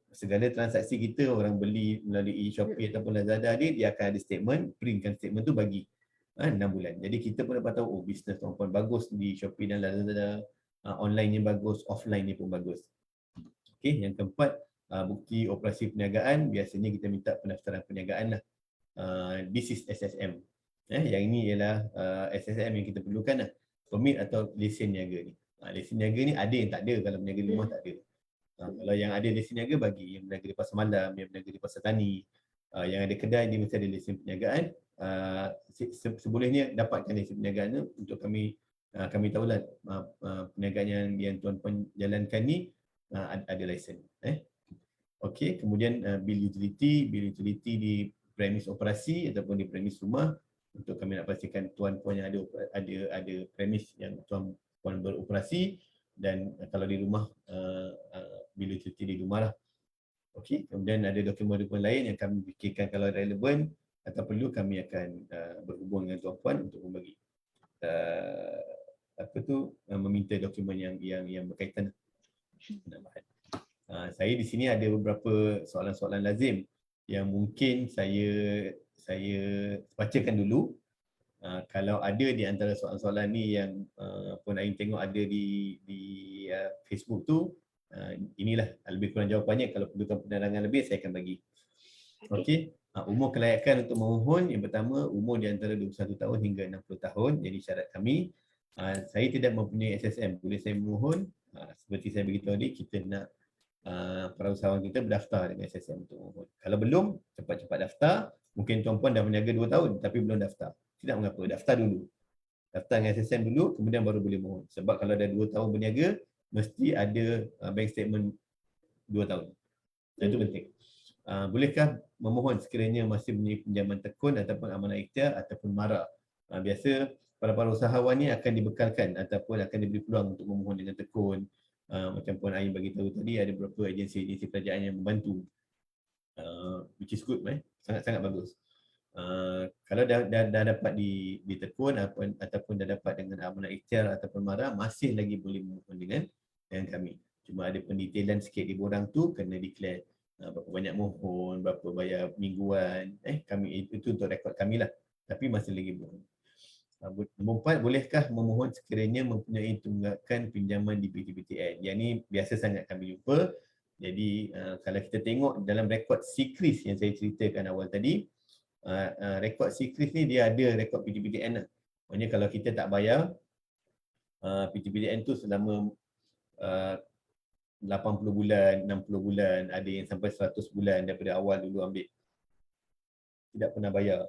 Segala transaksi kita, orang beli melalui Shopee ataupun Lazada dia akan ada statement, printkan statement tu bagi 6 bulan. Jadi kita pun dapat tahu, bisnes tuan-puan bagus di Shopee dan Lazada, online-nya bagus, offline-nya pun bagus. Okey, yang keempat, bukti operasi perniagaan. Biasanya kita minta pendaftaran perniagaan lah. This is SSM. Yang ini ialah SSM yang kita perlukan lah. Permit atau lesen niaga ni. Lesen niaga ni ada yang tak ada, kalau berniaga di rumah tak ada. Kalau yang ada lesen niaga bagi, yang berniaga di pasar malam, yang berniaga di pasar tani, yang ada kedai, dia mesti ada lesen perniagaan. Sebolehnya dapatkan lesen perniagaan tu untuk kami tahulah perniagaan yang tuan-puan jalankan ni ada lesen. Okey, kemudian bil utility di premis operasi ataupun di premis rumah, untuk kami nak pastikan tuan-puan yang ada premis yang tuan-puan beroperasi, dan kalau di rumah bil utility di rumah lah. Okey, kemudian ada dokumen-dokumen lain yang kami fikirkan kalau relevan atau perlu, kami akan berhubung dengan tuan-puan untuk membagi meminta dokumen yang berkaitan. Saya di sini ada beberapa soalan-soalan lazim yang mungkin saya bacakan dulu. Kalau ada di antara soalan-soalan ni yang Puan Ain tengok ada di Facebook tu, inilah lebih kurang jawapannya. Kalau perlukan penerangan lebih, saya akan bagi. Okey. Umur kelayakan untuk memohon, yang pertama, umur di antara 21 tahun hingga 60 tahun. Jadi syarat kami, saya tidak mempunyai SSM. Boleh saya memohon, seperti saya beritahu tadi, kita nak para usahawan kita berdaftar dengan SSM untuk memohon. Kalau belum, cepat-cepat daftar. Mungkin tuan-puan dah berniaga 2 tahun tapi belum daftar. Tidak mengapa, daftar dulu. Daftar dengan SSM dulu, kemudian baru boleh mohon. Sebab kalau dah 2 tahun berniaga, mesti ada bank statement 2 tahun. Dan itu penting. Bolehkah memohon sekiranya masih mempunyai pinjaman tekun ataupun amanah ikhtiar ataupun mara? Biasa para usahawan ni akan dibekalkan ataupun akan diberi peluang untuk memohon dengan tekun. Macam Puan Ain bagi tahu tadi, ada beberapa agensi kerajaan yang membantu, which is good, sangat-sangat bagus. Kalau dah dapat di tekun ataupun dah dapat dengan amanah ikhtiar ataupun mara, masih lagi boleh memohon dengan kami. Cuma ada pendetailan sikit di borang tu, kena declare berapa banyak mohon, berapa bayar mingguan. Kami itu untuk rekod kami lah. tapi masih lagi bohong. Nombor 4, bolehkah memohon sekiranya mempunyai tunggakan pinjaman di PTPTN? Yang ni biasa sangat kami jumpa. Jadi kalau kita tengok dalam rekod Sikris yang saya ceritakan awal tadi, rekod Sikris ni dia ada rekod PTPTN lah. Maksudnya kalau kita tak bayar PTPTN tu selama 80 bulan, 60 bulan, ada yang sampai 100 bulan daripada awal dulu ambil, tidak pernah bayar.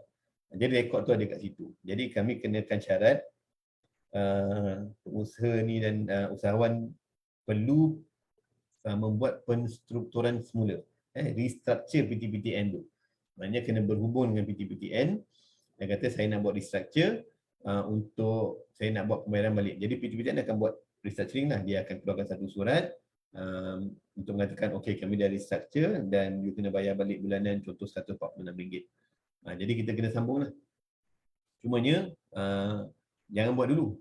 Jadi rekod tu ada kat situ. Jadi kami kenakan syarat pengusaha ni dan usahawan perlu membuat penstrukturan semula, restructure PTPTN tu. Maknanya kena berhubung dengan PTPTN. Dia kata saya nak buat restructure untuk saya nak buat pembayaran balik. Jadi PTPTN akan buat restructuring lah. Dia akan keluarkan satu surat untuk mengatakan okey kami dah restructure dan you kena bayar balik bulanan contoh RM146. Jadi kita kena sambung lah. Cumanya jangan buat dulu.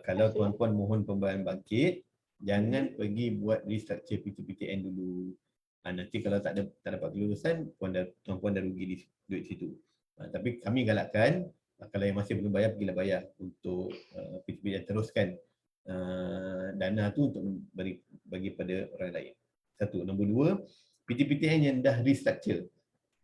Kalau tuan-puan mohon pembayaran bangkit, jangan pergi buat restructure PTPTN dulu. Nanti kalau tak dapat kelulusan, tuan-puan dah rugi di duit situ. Tapi kami galakkan, kalau yang masih belum bayar, pergilah bayar untuk PTPTN teruskan dana tu untuk bagi pada orang lain. Satu. Nombor 2, PTPTN yang dah restructure.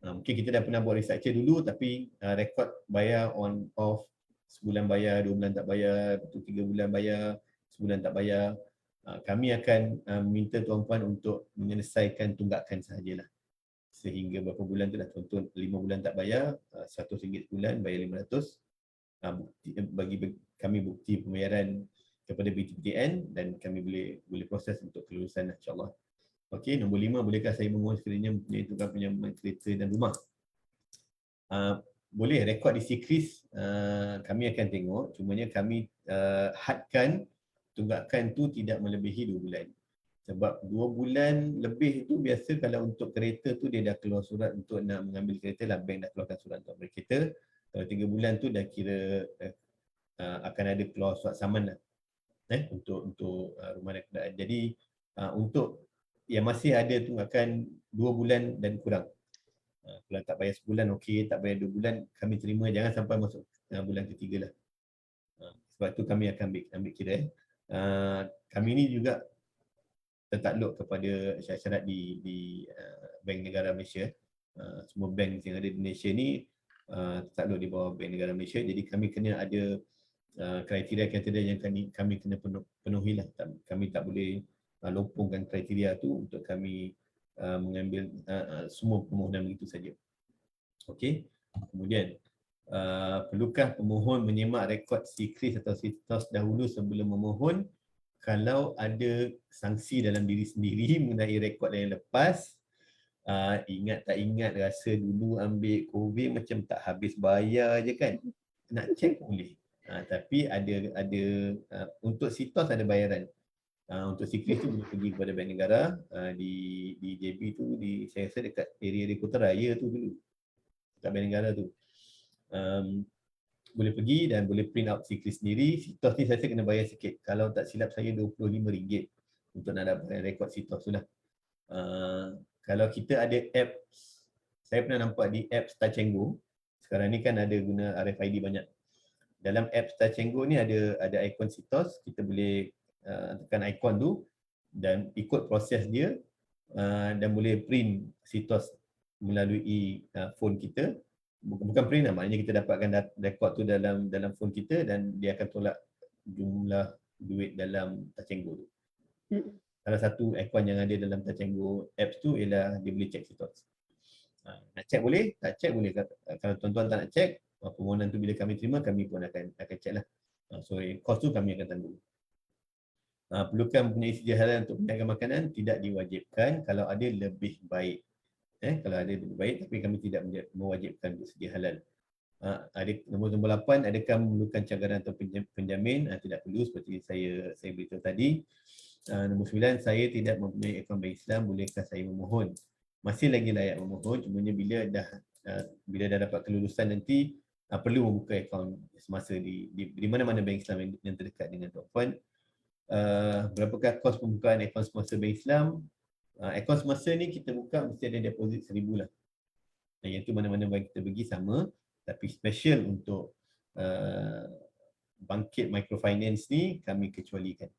Mungkin kita dah pernah buat restructure dulu tapi rekod bayar on off, sebulan bayar, 2 bulan tak bayar, 3 bulan bayar, sebulan tak bayar. Kami akan minta tuan-puan untuk menyelesaikan tunggakan sahajalah. Sehingga berapa bulan tu dah, contoh 5 bulan tak bayar, RM100 sebulan, bayar RM500. Bagi kami bukti pembayaran kepada PTPTN dan kami boleh proses untuk kelulusan insya-Allah. Okey, nombor 5, bolehkah saya memohon sekiranya mempunyai tunggakan pinjaman kereta dan rumah? Boleh, rekod di Sikris kami akan tengok, cumanya kami hadkan tunggakan tu tidak melebihi 2 bulan. Sebab 2 bulan lebih tu biasa kalau untuk kereta tu dia dah keluar surat untuk nak mengambil kereta lah, bank dah keluarkan surat untuk ambil kereta. Kalau 3 bulan tu dah kira akan ada keluar surat saman lah untuk rumah dan kenderaan. Jadi untuk yang masih ada tunggakan 2 bulan dan kurang. Kalau tak bayar sebulan okey, tak bayar 2 bulan kami terima, jangan sampai masuk bulan ketiga lah. Sebab tu kami akan ambil kira. Kami ni juga tertakluk kepada syarat-syarat di Bank Negara Malaysia. Semua bank yang ada di Malaysia ni tertakluk di bawah Bank Negara Malaysia. Jadi kami kena ada kriteria-kriteria yang kami kena penuhi lah. Kami tak boleh lompongkan kriteria tu untuk kami mengambil semua permohonan begitu saja. Okey. Kemudian perlukah pemohon menyemak rekod Sikris atau Sitos dahulu sebelum memohon? Kalau ada sanksi dalam diri sendiri mengenai rekod yang lepas, ingat tak ingat, rasa dulu ambil COVID macam tak habis bayar je kan, nak cek boleh. Tapi ada untuk Sitos ada bayaran. Untuk Sikris tu boleh pergi kepada Bank Negara di JB tu, saya rasa dekat area Kota Raya tu dulu, dekat Bank Negara tu. Boleh pergi dan boleh print out Sikris sendiri. Sitos ni saya rasa kena bayar sikit. Kalau tak silap saya RM25 untuk nak dapat rekod Sitos tu lah. Kalau kita ada apps, saya pernah nampak di apps Touch 'n Go. Sekarang ni kan ada guna RFID banyak. Dalam apps Touch 'n Go ni ada ikon Sitos, kita boleh tekan ikon tu dan ikut proses dia dan boleh print Sitos melalui phone kita. Bukan print lah, maknanya kita dapatkan rekod tu dalam phone kita dan dia akan tolak jumlah duit dalam Touch 'n Go tu. Salah satu ikon yang ada dalam Touch 'n Go apps tu ialah dia boleh check Sitos. Nak check boleh, tak check boleh. Kalau tuan-tuan tak nak check, permohonan tu bila kami terima, kami pun akan check lah. So kos tu kami akan tanggung. Perlukan mempunyai sedia halal untuk peniaga makanan? Tidak diwajibkan, kalau ada lebih baik. Kalau ada lebih baik, tapi kami tidak mewajibkan untuk sedia halal. Nombor 8, adakah memerlukan cagaran atau penjamin? Tidak perlu, seperti saya beritahu tadi. Nombor 9, saya tidak mempunyai akaun bank Islam, bolehkah saya memohon? Masih lagi layak memohon, cumanya bila dah dapat kelulusan nanti, perlu membuka akaun semasa di mana-mana bank Islam yang terdekat dengan tuan-puan. Berapakah kos pembukaan akaun semasa bank Islam? Akaun semasa ni kita buka mesti ada deposit 1,000 lah. Yang tu mana-mana bank kita bagi sama, tapi special untuk bangkit microfinance ni kami kecualikan.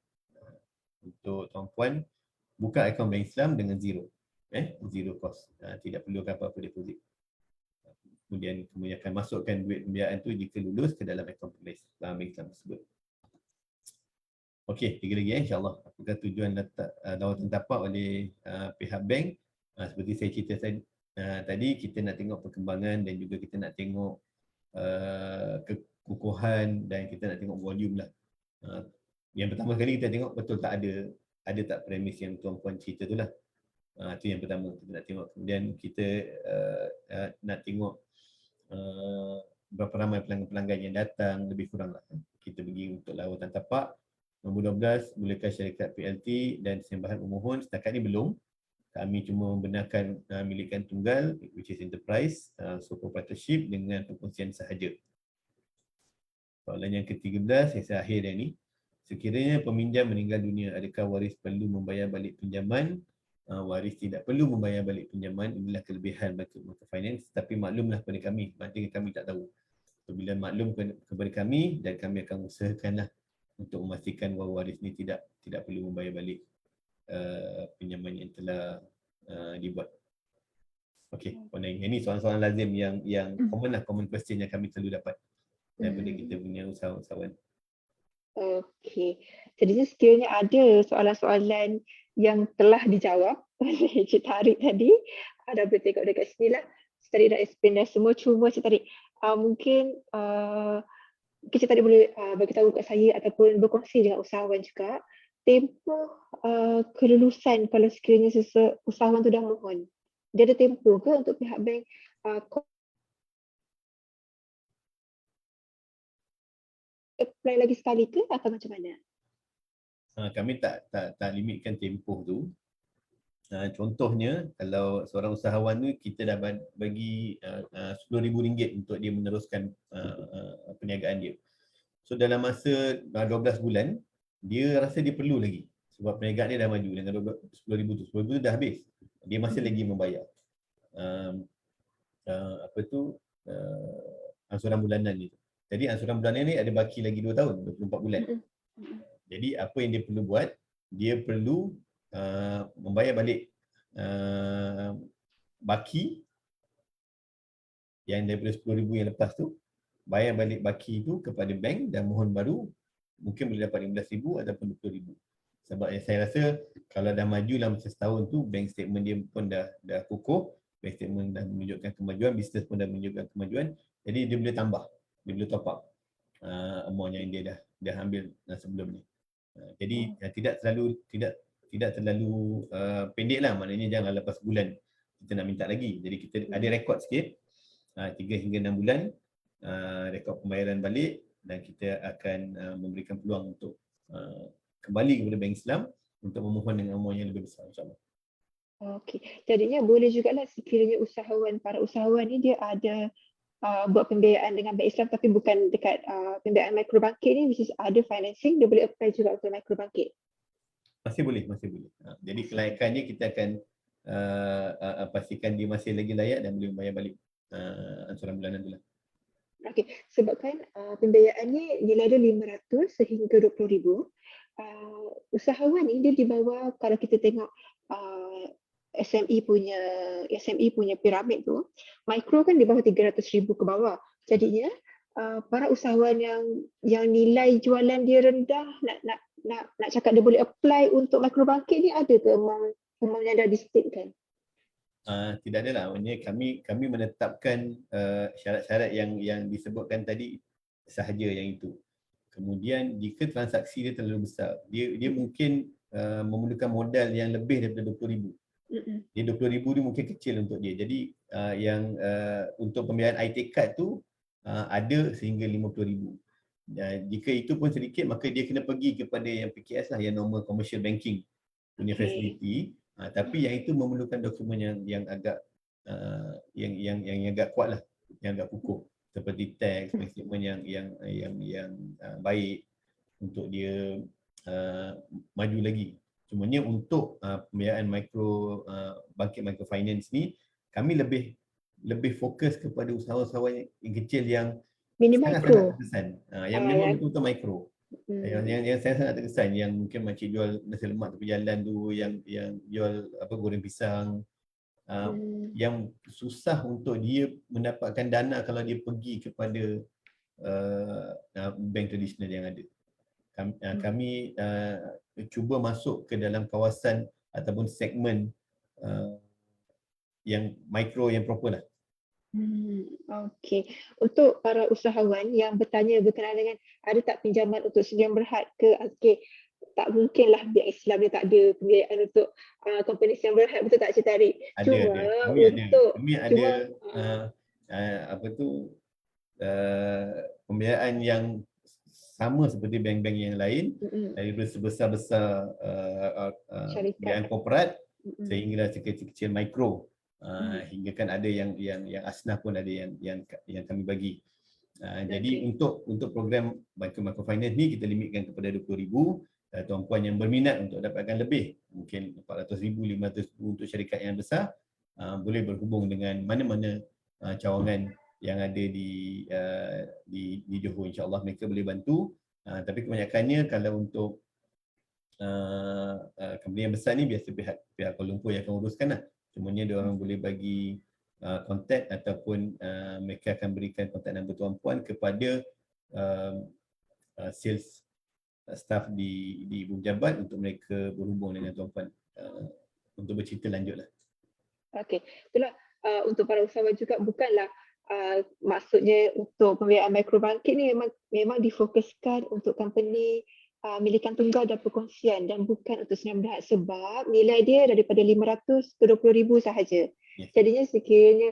Untuk tuan-puan buka akaun bank Islam dengan zero. Zero cost. Tidak perlu apa-apa deposit. Kemudian kami akan masukkan duit pembiayaan tu jika lulus ke dalam akaun bank Islam tersebut. Okey, tiga lagi insya-Allah. Apakah tujuan lawatan tapak oleh pihak bank? Seperti saya cerita tadi, kita nak tengok perkembangan dan juga kita nak tengok kekukuhan dan kita nak tengok volume lah. Yang pertama kali kita tengok betul tak ada tak premis yang tuan-puan cerita tu lah. Itu yang pertama kita nak tengok. Kemudian kita nak tengok berapa ramai pelanggan-pelanggan yang datang, lebih kurang lah. Kita pergi untuk lawatan tapak. Nombor 12, mulakan syarikat PLT dan sembahan pemohon. Setakat ni belum. Kami cuma membenarkan milikan tunggal, which is enterprise, sole proprietorship dengan perkongsian sahaja. Soalan yang ke-13, saya akhir yang ni. Sekiranya peminjam meninggal dunia, adakah waris perlu membayar balik pinjaman? Waris tidak perlu membayar balik pinjaman. Inilah kelebihan microfinance. Tapi maklumlah kepada kami, maknanya kami tak tahu. Apabila maklum kepada kami dan kami akan usahakanlah untuk memastikan bahawa waris ni tidak perlu membayar balik pinjaman yang telah dibuat. Okey, ini soalan-soalan lazim yang common question yang kami selalu dapat daripada kita punya usahawan. Okey. Jadinya sekiranya ada soalan-soalan yang telah dijawab oleh Cik Tariq tadi, ada boleh tengok dekat sini lah. Cik Tariq dah explain dah semua, cuma Cik Tariq mungkin Cik Tariq boleh beritahu kat saya ataupun berkongsi dengan usahawan juga tempoh kelulusan kalau sekiranya usahawan tu dah mohon. Dia ada tempoh ke untuk pihak bank apply lagi sekali ke atau macam mana? Kami tak limitkan tempoh tu. Contohnya kalau seorang usahawan tu kita dah bagi RM10,000 untuk dia meneruskan perniagaan dia. So dalam masa 12 bulan dia rasa dia perlu lagi sebab perniagaan dia dah maju dengan RM10,000 tu. RM10,000 tu dah habis. Dia masih lagi membayar ansuran bulanan ni. Jadi ansuran bulanan ni ada baki lagi 2 tahun, 24 bulan. Jadi apa yang dia perlu buat, dia perlu membayar balik baki yang daripada RM10,000 yang lepas tu, bayar balik baki tu kepada bank dan mohon baru, mungkin boleh dapat RM15,000 ataupun RM20,000. Sebab saya rasa kalau dah maju dalam masa setahun tu, bank statement dia pun dah kukuh, bank statement dah menunjukkan kemajuan, bisnes pun dah menunjukkan kemajuan, jadi dia boleh tambah, dia boleh top up amount yang dia dah ambil sebelum ni. Jadi tidak terlalu pendek lah, maknanya jangan lepas bulan kita nak minta lagi. Jadi kita ada rekod sikit, 3 hingga 6 bulan rekod pembayaran balik dan kita akan memberikan peluang untuk kembali kepada Bank Islam untuk memohon dengan amount yang lebih besar, insyaAllah. Okey, jadinya boleh jugalah sekiranya para usahawan ni dia ada buat pembiayaan dengan Bank Islam tapi bukan dekat pembiayaan microbangkit ni, which is ada financing, dia boleh apply juga untuk microbangkit. Masih boleh. Jadi kelayakannya kita akan pastikan dia masih lagi layak dan boleh membayar balik ansuran bulanan tu lah. Okey, sebabkan pembiayaan ni nilai dia 500 sehingga 20,000. Usahawan ni dia di bawah, kalau kita tengok SME punya piramid tu, mikro kan di bawah 300,000 ke bawah. Jadinya para usahawan yang nilai jualan dia rendah, nak cakap dia boleh apply untuk microbangkit ni, ada ke amount yang dah di-statekan? Tidak ada lah, maksudnya kami menetapkan syarat-syarat yang disebutkan tadi sahaja yang itu. Kemudian jika transaksi dia terlalu besar, dia mungkin memerlukan modal yang lebih daripada 20,000. Dia 20,000 ni mungkin kecil untuk dia. Jadi yang untuk pembiayaan IT card tu ada sehingga 50,000. Jika itu pun sedikit, maka dia kena pergi kepada yang PKS lah, yang normal commercial banking punya facility. Tapi yang itu memerlukan dokumen yang agak yang agak kuat lah, yang agak kukuh, seperti tax, statement yang baik untuk dia maju lagi. Cumanya untuk pembiayaan bangkit microfinance ni, kami lebih lebih fokus kepada usahawan-usahawan yang kecil yang Mini sangat-sangat micro. terkesan. Yang memang Yang betul-betul mikro. Yang saya sangat terkesan, yang mungkin makcik jual nasi lemak tepi jalan tu, yang jual apa goreng pisang, yang susah untuk dia mendapatkan dana kalau dia pergi kepada bank tradisional yang ada. Kami cuba masuk ke dalam kawasan ataupun segmen yang mikro yang proper lah. Okey. Untuk para usahawan yang bertanya berkenaan dengan ada tak pinjaman untuk sdn berhad ke, okey, tak mungkinlah Bank Islam dia tak ada pembiayaan untuk company sdn berhad, betul tak Cik Tariq? Ada. Cuma Kami ada cuma apa tu pembiayaan yang sama seperti bank-bank yang lain, daripada sebesar-besar syarikat. pembiayaan korporat Mm-mm. sehingga kecil-kecil mikro, hingga kan ada yang asnaf pun ada yang kami bagi. Jadi untuk program microfinance ni kita limitkan kepada 20,000. Tuan-puan yang berminat untuk dapatkan lebih, mungkin 400,000, 500,000 untuk syarikat yang besar, boleh berhubung dengan mana-mana cawangan yang ada di Johor. InsyaAllah mereka boleh bantu. Tapi kebanyakannya kalau untuk company yang besar ni biasa pihak Kuala Lumpur yang akan uruskan lah. Cumanya dia orang boleh bagi kontak ataupun mereka akan berikan kontak nombor tuan-puan kepada sales staff di Ibu Pejabat untuk mereka berhubung dengan tuan-puan untuk bercerita lanjut lah. Okey, itulah untuk para usahawan juga bukanlah maksudnya untuk pembiayaan mikrobangkit ni memang difokuskan untuk company milikan tunggal dan perkongsian dan bukan untuk sdn berhad sebab nilai dia daripada 500 ke 20,000 sahaja. Yes. Jadinya sekiranya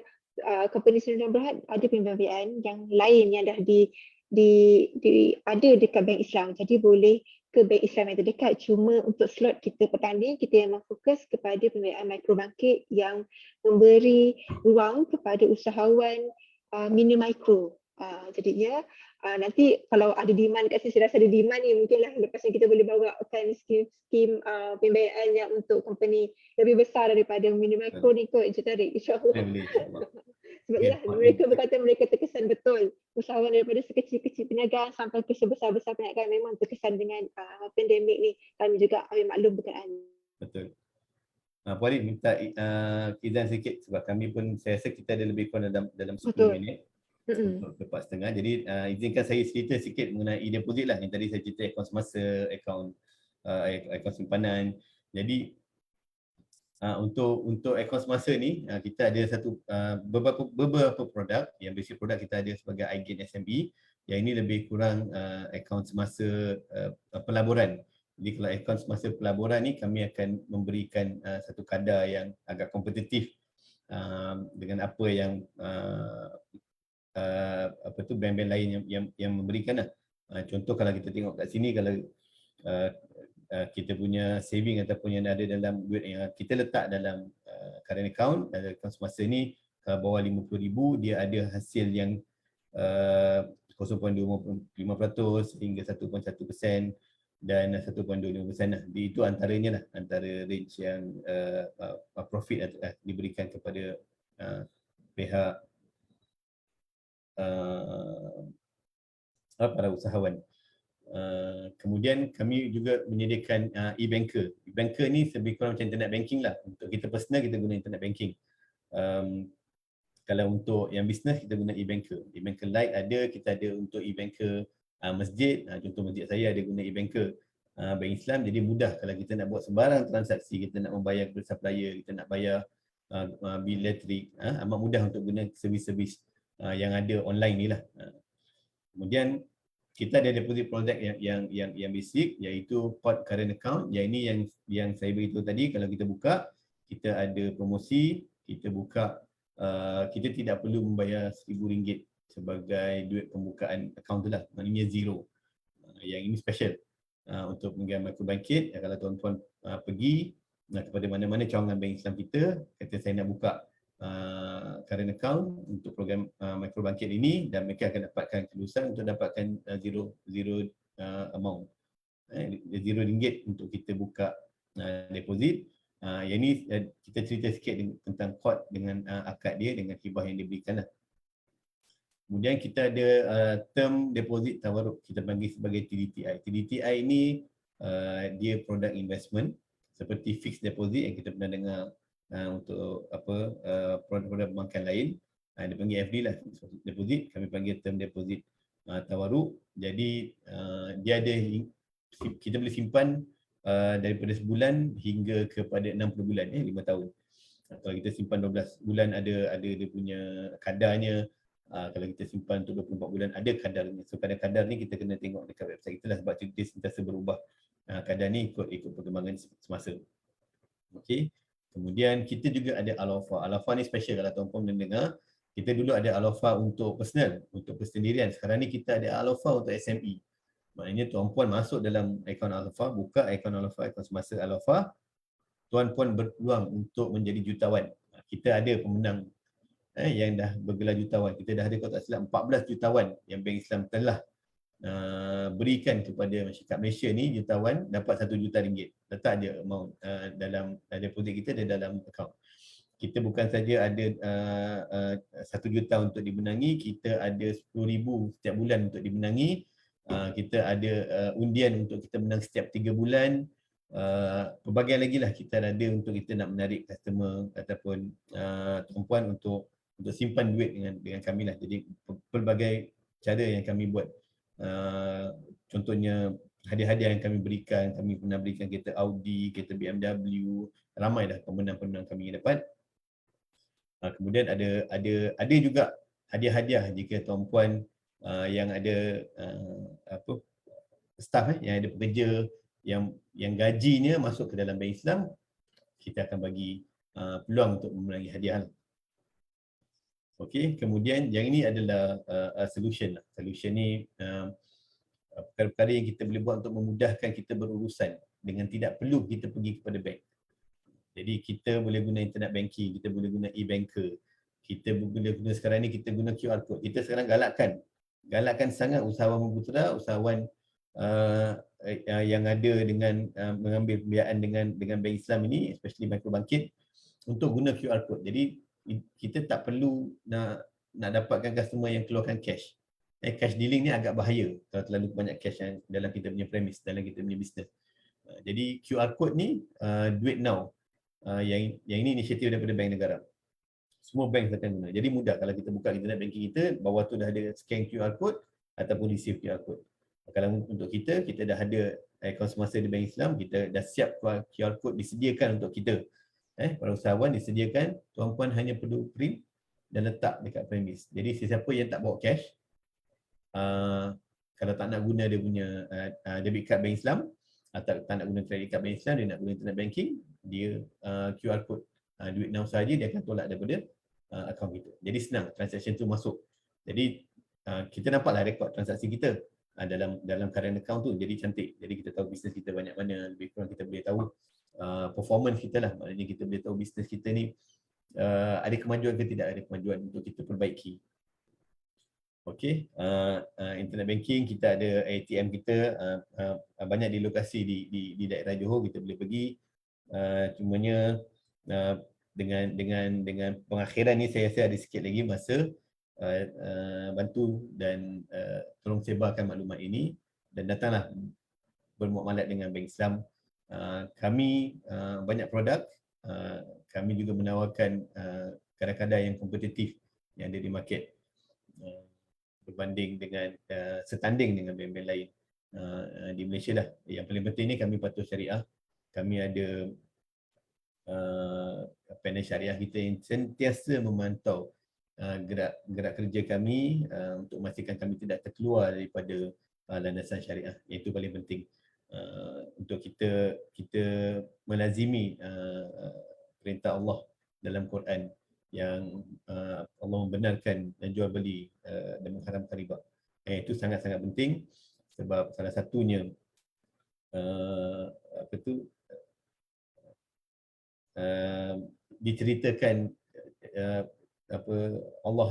company sdn berhad ada pembiayaan yang lain yang dah ada dekat Bank Islam. Jadi boleh ke Bank Islam yang terdekat. Cuma untuk slot kita petang ni, kita memang fokus kepada pembiayaan mikrobangkit yang memberi ruang kepada usahawan mini mikro. Jadinya nanti kalau ada demand kat sini, saya rasa ada demand ni, mungkinlah lepas ni kita boleh bawakan skim pembiayaan yang untuk company lebih besar daripada mini mikro ni kot, Encik Tariq, insyaAllah. Boleh, insyaAllah. Sebab itulah mereka berkata mereka terkesan betul. Usahawan daripada sekecil-kecil perniagaan sampai ke sebesar-besar perniagaan memang terkesan dengan pandemik ni. Kami juga ambil maklum berkenaan. Betul. Puan Ali minta izin sikit sebab kami pun saya rasa kita ada lebih kurang dalam 10 minit untuk ke 4.30. Jadi izinkan saya cerita sikit mengenai e-deposit lah. Yang tadi saya cerita akaun semasa, akaun simpanan. Jadi untuk akaun semasa ni kita ada beberapa produk. Yang basic produk kita ada sebagai iGain SME. Yang ini lebih kurang akaun semasa pelaburan. Jadi kalau akaun semasa pelaburan ni kami akan memberikan satu kadar yang agak kompetitif dengan apa yang bank-bank lain yang memberikan lah. Contoh kalau kita tengok kat sini, kalau kita punya saving ataupun yang ada dalam duit yang kita letak dalam current account, dalam akaun semasa ni, kalau bawah 50,000 dia ada hasil yang 0.25% hingga 1.1% dan 1.25% lah. Itu antaranya lah, antara range yang profit diberikan kepada pihak para usahawan. Kemudian kami juga menyediakan e-banker. E-banker ni lebih kurang macam internet banking lah. Untuk kita personal kita guna internet banking. Kalau untuk yang bisnes kita guna e-banker. E-banker Lite ada, kita ada untuk e-banker masjid. Contoh masjid saya ada guna e-banker Bank Islam. Jadi mudah kalau kita nak buat sembarang transaksi, kita nak membayar kepada supplier, kita nak bayar bil elektrik, amat mudah untuk guna servis-servis yang ada online ni lah. Kemudian kita ada deposit product yang basic, iaitu Port Current Account. Yang ini yang saya beritahu tadi, kalau kita buka, kita ada promosi, kita buka, kita tidak perlu membayar RM1,000 sebagai duit pembukaan account tu lah, maknanya zero. Yang ini special untuk penggunaan mikrobangkit. Kalau tuan-tuan pergi kepada mana-mana cawangan bank Islam kita, kata saya nak buka current account untuk program mikrobangkit ini, dan mereka akan dapatkan kelulusan untuk dapatkan zero amount, RM0 untuk kita buka deposit. Yang ni kita cerita sikit tentang qard dengan akad dia dengan hibah yang diberikan lah. Kemudian kita ada term deposit tawarruk, kita panggil sebagai TDTI. TDTI ni dia produk investment seperti fixed deposit yang kita pernah dengar untuk produk-produk perbankan lain. Dia panggil FD lah, deposit, kami panggil term deposit tawarruk. Jadi dia ada, kita boleh simpan daripada sebulan hingga kepada 60 bulan, 5 tahun. Kalau kita simpan 12 bulan ada dia punya kadarnya. Kalau kita simpan untuk 24 bulan ada kadarnya. So kadar-kadar ni kita kena tengok dekat website kita lah, sebab dia sentiasa berubah. Kadar ni ikut perkembangan semasa. Okey. Kemudian kita juga ada Al-Wafa. Al-Wafa ni special kalau tuan-puan mendengar. Kita dulu ada Al-Wafa untuk personal, untuk persendirian. Sekarang ni kita ada Al-Wafa untuk SME. Maknanya tuan-puan masuk dalam akaun Al-Wafa, buka akaun Al-Wafa, akaun semasa Al-Wafa, tuan-puan berpeluang untuk menjadi jutawan. Kita ada pemenang yang dah bergelar jutawan. Kita dah ada, kalau tak silap, 14 jutawan yang Bank Islam telah berikan kepada masyarakat Malaysia ni. Jutawan dapat RM1 juta. Letak je amount dalam deposit kita, ada dalam akaun. Kita bukan saja ada 1 juta untuk dimenangi, kita ada 10,000 setiap bulan untuk dimenangi. Kita ada undian untuk kita menang setiap 3 bulan. Pelbagai lagi lah kita ada untuk kita nak menarik customer ataupun tuan-puan untuk simpan duit dengan kami lah. Jadi pelbagai cara yang kami buat. Contohnya hadiah-hadiah yang kami berikan, kami pernah berikan kereta Audi, kereta BMW, ramai dah pemenang-pemenang kami yang dapat. Kemudian ada juga hadiah-hadiah jika tuan-puan yang ada staff yang ada pekerja yang gajinya masuk ke dalam Bank Islam, kita akan bagi peluang untuk memenangi hadiah. Okey, kemudian yang ini adalah solution lah. Solution ni perkara-perkara yang kita boleh buat untuk memudahkan kita berurusan dengan tidak perlu kita pergi kepada bank. Jadi kita boleh guna internet banking, kita boleh guna e-banker, kita boleh guna, sekarang ni kita guna QR code. Kita sekarang galakkan sangat usahawan memputra, usahawan yang ada dengan mengambil pembiayaan dengan Bank Islam ini, especially microbangkit, untuk guna QR code. Jadi kita tak perlu nak dapatkan customer yang keluarkan cash. Cash dealing ni agak bahaya kalau terlalu banyak cash yang dalam kita punya premise, dalam kita punya business. Jadi QR code ni duit now. Yang ini inisiatif daripada Bank Negara. Semua bank akan guna. Jadi mudah kalau kita buka internet banking kita, bawah tu dah ada scan QR code ataupun receive QR code. Kalau untuk kita dah ada akaun semasa di Bank Islam, kita dah siap QR code disediakan untuk kita. Para usahawan disediakan, tuan-puan hanya perlu print dan letak dekat premis. Jadi sesiapa yang tak bawa cash, kalau tak nak guna dia punya debit card Bank Islam, atau tak nak guna credit card Bank Islam, dia nak guna internet banking, dia QR code duit now saja dia akan tolak daripada akaun kita. Jadi senang transaction tu masuk. Jadi kita nampaklah rekod transaksi kita dalam current account tu, jadi cantik. Jadi kita tahu bisnes kita banyak mana, lebih kurang kita boleh tahu performance kita lah. Maknanya kita boleh tahu bisnes kita ni ada kemajuan ke tidak, ada kemajuan untuk kita perbaiki. Okey, internet banking kita ada ATM kita banyak di lokasi di daerah Johor, kita boleh pergi. Cumanya dengan pengakhiran ni saya rasa ada sikit lagi masa, bantu dan tolong sebarkan maklumat ini dan datanglah bermuamalat dengan Bank Islam. Kami banyak produk, kami juga menawarkan kadar-kadar yang kompetitif yang ada di market berbanding dengan setanding dengan bank-bank lain di Malaysia lah. Yang paling penting ni kami patuh syariah. Kami ada panel syariah kita yang sentiasa memantau gerak kerja kami untuk memastikan kami tidak terkeluar daripada landasan syariah. Itu paling penting untuk kita melazimi perintah Allah dalam Quran yang Allah membenarkan dan jual beli dan mengharamkan riba. Itu sangat-sangat penting sebab salah satunya diceritakan Allah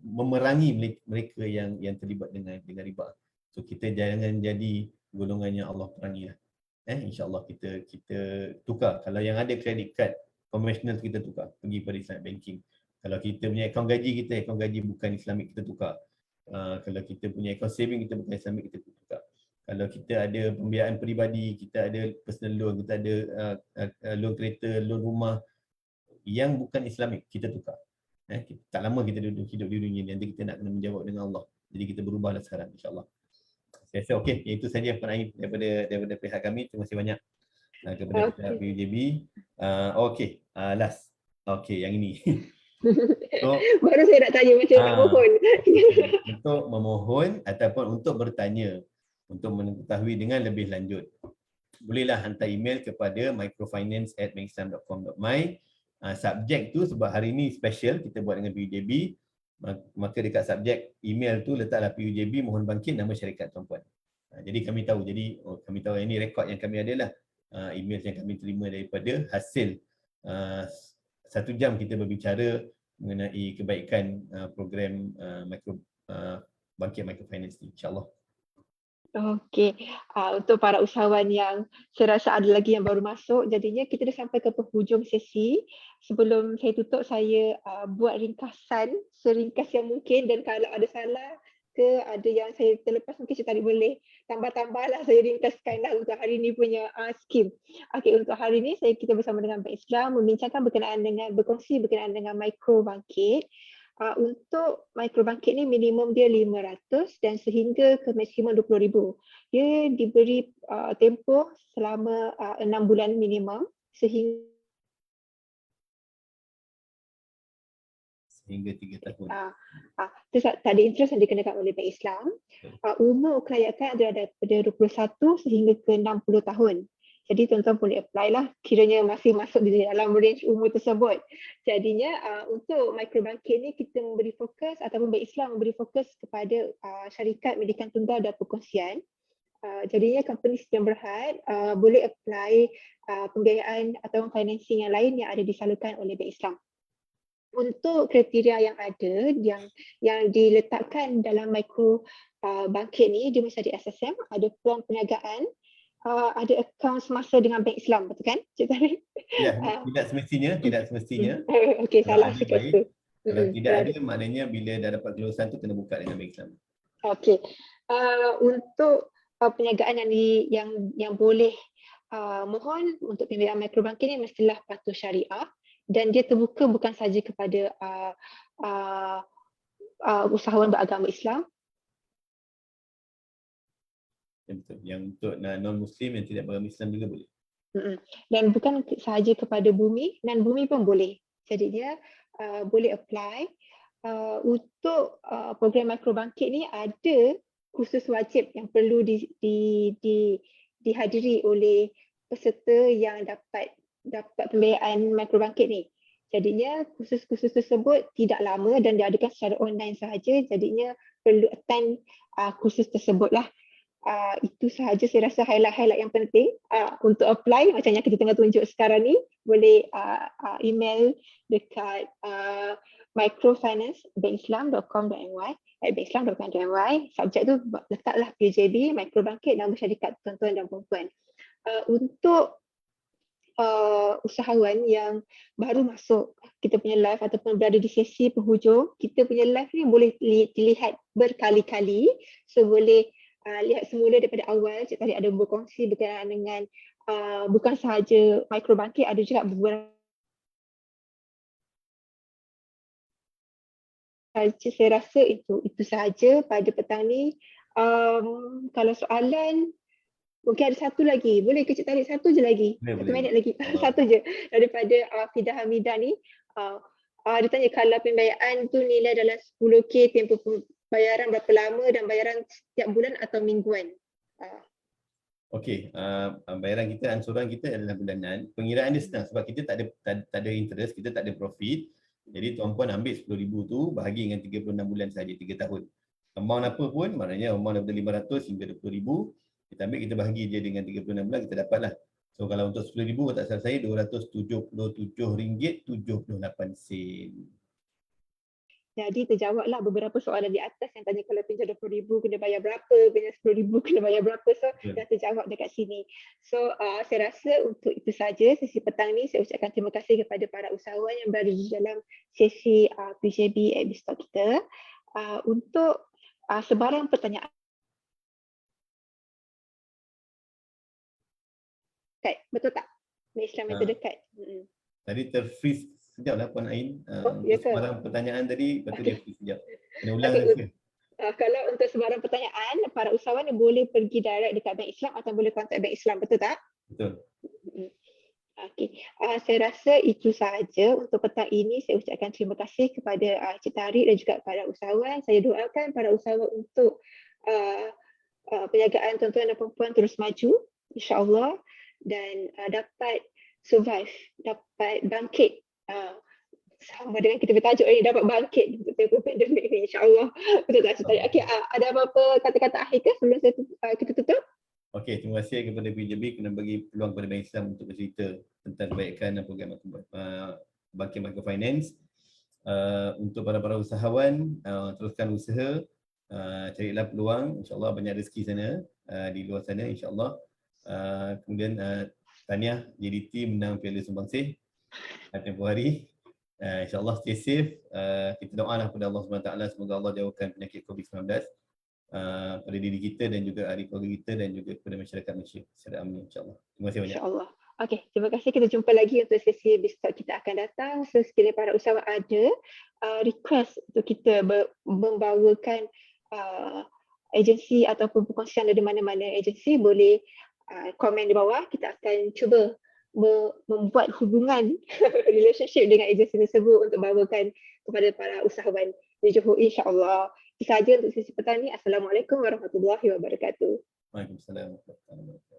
memerangi mereka yang terlibat dengan riba. So kita jangan jadi golongan yang Allah perangi lah. InsyaAllah kita tukar. Kalau yang ada credit card konvensional kita tukar, pergi pada Islamic banking. Kalau kita punya akaun gaji bukan Islamic, kita tukar. Kalau kita punya akaun saving kita bukan Islamic, kita tukar. Kalau kita ada pembiayaan peribadi, kita ada personal loan, kita ada loan kereta, loan rumah yang bukan Islamic, kita tukar. Tak lama kita hidup di dunia ni, nanti kita nak kena menjawab dengan Allah. Jadi kita berubahlah sekarang, insyaAllah. Saya rasa okey, itu saja pertanyaan daripada pihak kami. Terima kasih banyak kepada pihak PUJB. Okey, last. Okey, yang ini. Baru saya nak tanya macam nak mohon. Untuk memohon ataupun untuk bertanya, untuk mengetahui dengan lebih lanjut, bolehlah hantar email kepada microfinance@bangislam.com.my. Subjek tu sebab hari ini special kita buat dengan PUJB, maka dekat subjek email tu letaklah PUJB mohon bangkit nama syarikat tuan-puan. Jadi kami tahu, kami tahu ini rekod yang kami adalah email yang kami terima daripada hasil 1 jam kita berbicara mengenai kebaikan program bangkit microfinance ni, insyaAllah. Okey, untuk para usahawan yang saya rasa ada lagi yang baru masuk, jadinya kita dah sampai ke penghujung sesi. Sebelum saya tutup, saya buat ringkasan seringkas yang mungkin, dan kalau ada salah ke ada yang saya terlepas mungkin saya tak boleh tambah-tambahlah, saya ringkaskanlah untuk hari ini punya skim. Okey, untuk hari ini kita bersama dengan Bank Islam membincangkan berkongsi berkenaan dengan micro bangkit. Untuk micro bangkit ni minimum dia 500 dan sehingga ke maksimum 20,000. Dia diberi tempoh selama 6 bulan minimum sehingga 3 tahun. tak ada interest yang dikenakan oleh Bank Islam. Umur kelayakan adalah daripada 21 sehingga ke 60 tahun. Jadi tuan-tuan boleh apply lah kiranya masih masuk di dalam range umur tersebut. Jadinya untuk microbangkit ni kita memberi fokus ataupun Bank Islam memberi fokus kepada syarikat medikan tunggal dan perkongsian. Jadinya company yang berhad boleh apply pembiayaan atau financing yang lain yang ada disalurkan oleh Bank Islam. Untuk kriteria yang ada yang diletakkan dalam micro bangkit ni, dia mesti ada SSM, ada peluang perniagaan, ada akaun semasa dengan Bank Islam, betul kan Cik Tariq? Ya, tidak semestinya. Okey, salah sikit tu. Kalau tidak ada, maknanya bila dah dapat kelulusan tu kena buka dengan Bank Islam. Okey. Untuk perniagaan yang boleh mohon untuk pembiayaan microbangkit ni mestilah patuh syariah, dan dia terbuka bukan sahaja kepada usahawan beragama Islam. Betul. Yang untuk non-Muslim yang tidak beragama Islam juga boleh. Dan bukan sahaja kepada bumi, non-bumi pun boleh. Jadinya boleh apply. Untuk program microbangkit ni ada kursus wajib yang perlu dihadiri oleh peserta yang dapat pembiayaan microbangkit ni. Jadinya kursus-kursus tersebut tidak lama dan diadakan secara online sahaja. Jadinya perlu attend kursus tersebut lah. Itu sahaja saya rasa highlight yang penting untuk apply. Macam yang kita tengah tunjuk sekarang ni, boleh email dekat microfinance@bankislam.com.my Subjek tu letaklah PJB, microbangkit, nama syarikat tuan-tuan dan puan-puan. Untuk usahawan yang baru masuk kita punya live ataupun berada di sesi penghujung, kita punya live ni boleh dilihat berkali-kali. So boleh lihat semula daripada awal. Cik tadi ada berkongsi berkenaan dengan bukan sahaja microbangkit, ada juga beberapa. Saya rasa itu sahaja pada petang ni. Kalau soalan mungkin ada satu lagi. Boleh ke Cik tarik satu je lagi? Satu minit lagi. Satu je daripada Fidah Hamidah ni. Dia tanya kalau pembiayaan tu nilai dalam 10K, tempoh bayaran berapa lama dan bayaran setiap bulan atau mingguan? Okey, bayaran kita, ansuran kita adalah bulanan. Pengiraan dia senang sebab kita tak ada interest, kita tak ada profit. Jadi tuan-puan ambil 10,000 tu bahagi dengan 36 bulan saja, 3 tahun. Amount apa pun, maknanya amount daripada 500 hingga 20,000, kita ambil, kita bahagi je dengan 36 bulan, kita dapatlah. So kalau untuk 10,000, tak salah saya, RM277.78. Jadi terjawablah beberapa soalan di atas yang tanya kalau pinjam 20,000 kena bayar berapa, pinjam 10,000 kena bayar berapa. So dah terjawab dekat sini. So saya rasa untuk itu saja sesi petang ni. Saya ucapkan terima kasih kepada para usahawan yang berada di dalam sesi PJB Ebistock kita. Untuk sebarang pertanyaan, betul tak? Islam yang terdekat. Tadi terfreeze sekejap lah Puan Ain. Ya Untuk ke? sebarang pertanyaan tadi, lepas tu dia freeze sekejap. Kena ulang Okay, ke? kalau untuk sebarang pertanyaan, para usahawan boleh pergi direct dekat Bank Islam atau boleh kontak Bank Islam, betul tak? Betul. Okey, saya rasa itu sahaja untuk petang ini. Saya ucapkan terima kasih kepada Cik Tariq dan juga para usahawan. Saya doakan para usahawan untuk perniagaan tuan-tuan dan puan-puan terus maju, insya-Allah, dan dapat survive, dapat bangkit sama dengan kita bertajuk ini, dapat bangkit untuk tempoh pandemik ni, insya-Allah. Betul tak Cik Tariq? Okey, ada apa-apa kata-kata akhir ke sebelum kita tutup? Okey, terima kasih kepada PJB kerana bagi peluang kepada Bank Islam untuk bercerita tentang kebaikan dan program Bangkit Microfinance. Untuk para usahawan, teruskan usaha, carilah peluang, insya-Allah banyak rezeki sana, di luar sana insya-Allah. Kemudian tahniah JDT menang Piala Sumbangsih tempoh hari. InsyaAllah stay safe. Kita doalah kepada Allah SWT, semoga Allah jauhkan penyakit COVID-19 pada diri kita dan juga ahli keluarga kita dan juga kepada masyarakat Malaysia secara amin, insyaAllah. Terima kasih banyak. InsyaAllah. Okey, terima kasih. Kita jumpa lagi untuk sesi Ebistock kita akan datang. So sekiranya para usahawan ada request untuk kita membawakan agensi ataupun perkongsian dari mana-mana agensi, boleh komen di bawah. Kita akan cuba membuat hubungan relationship dengan agensi tersebut untuk bawakan kepada para usahawan di Johor, insya-Allah. Itu sahaja untuk sesi petang ni. Assalamualaikum warahmatullahi wabarakatuh. Waalaikumsalam warahmatullahi wabarakatuh.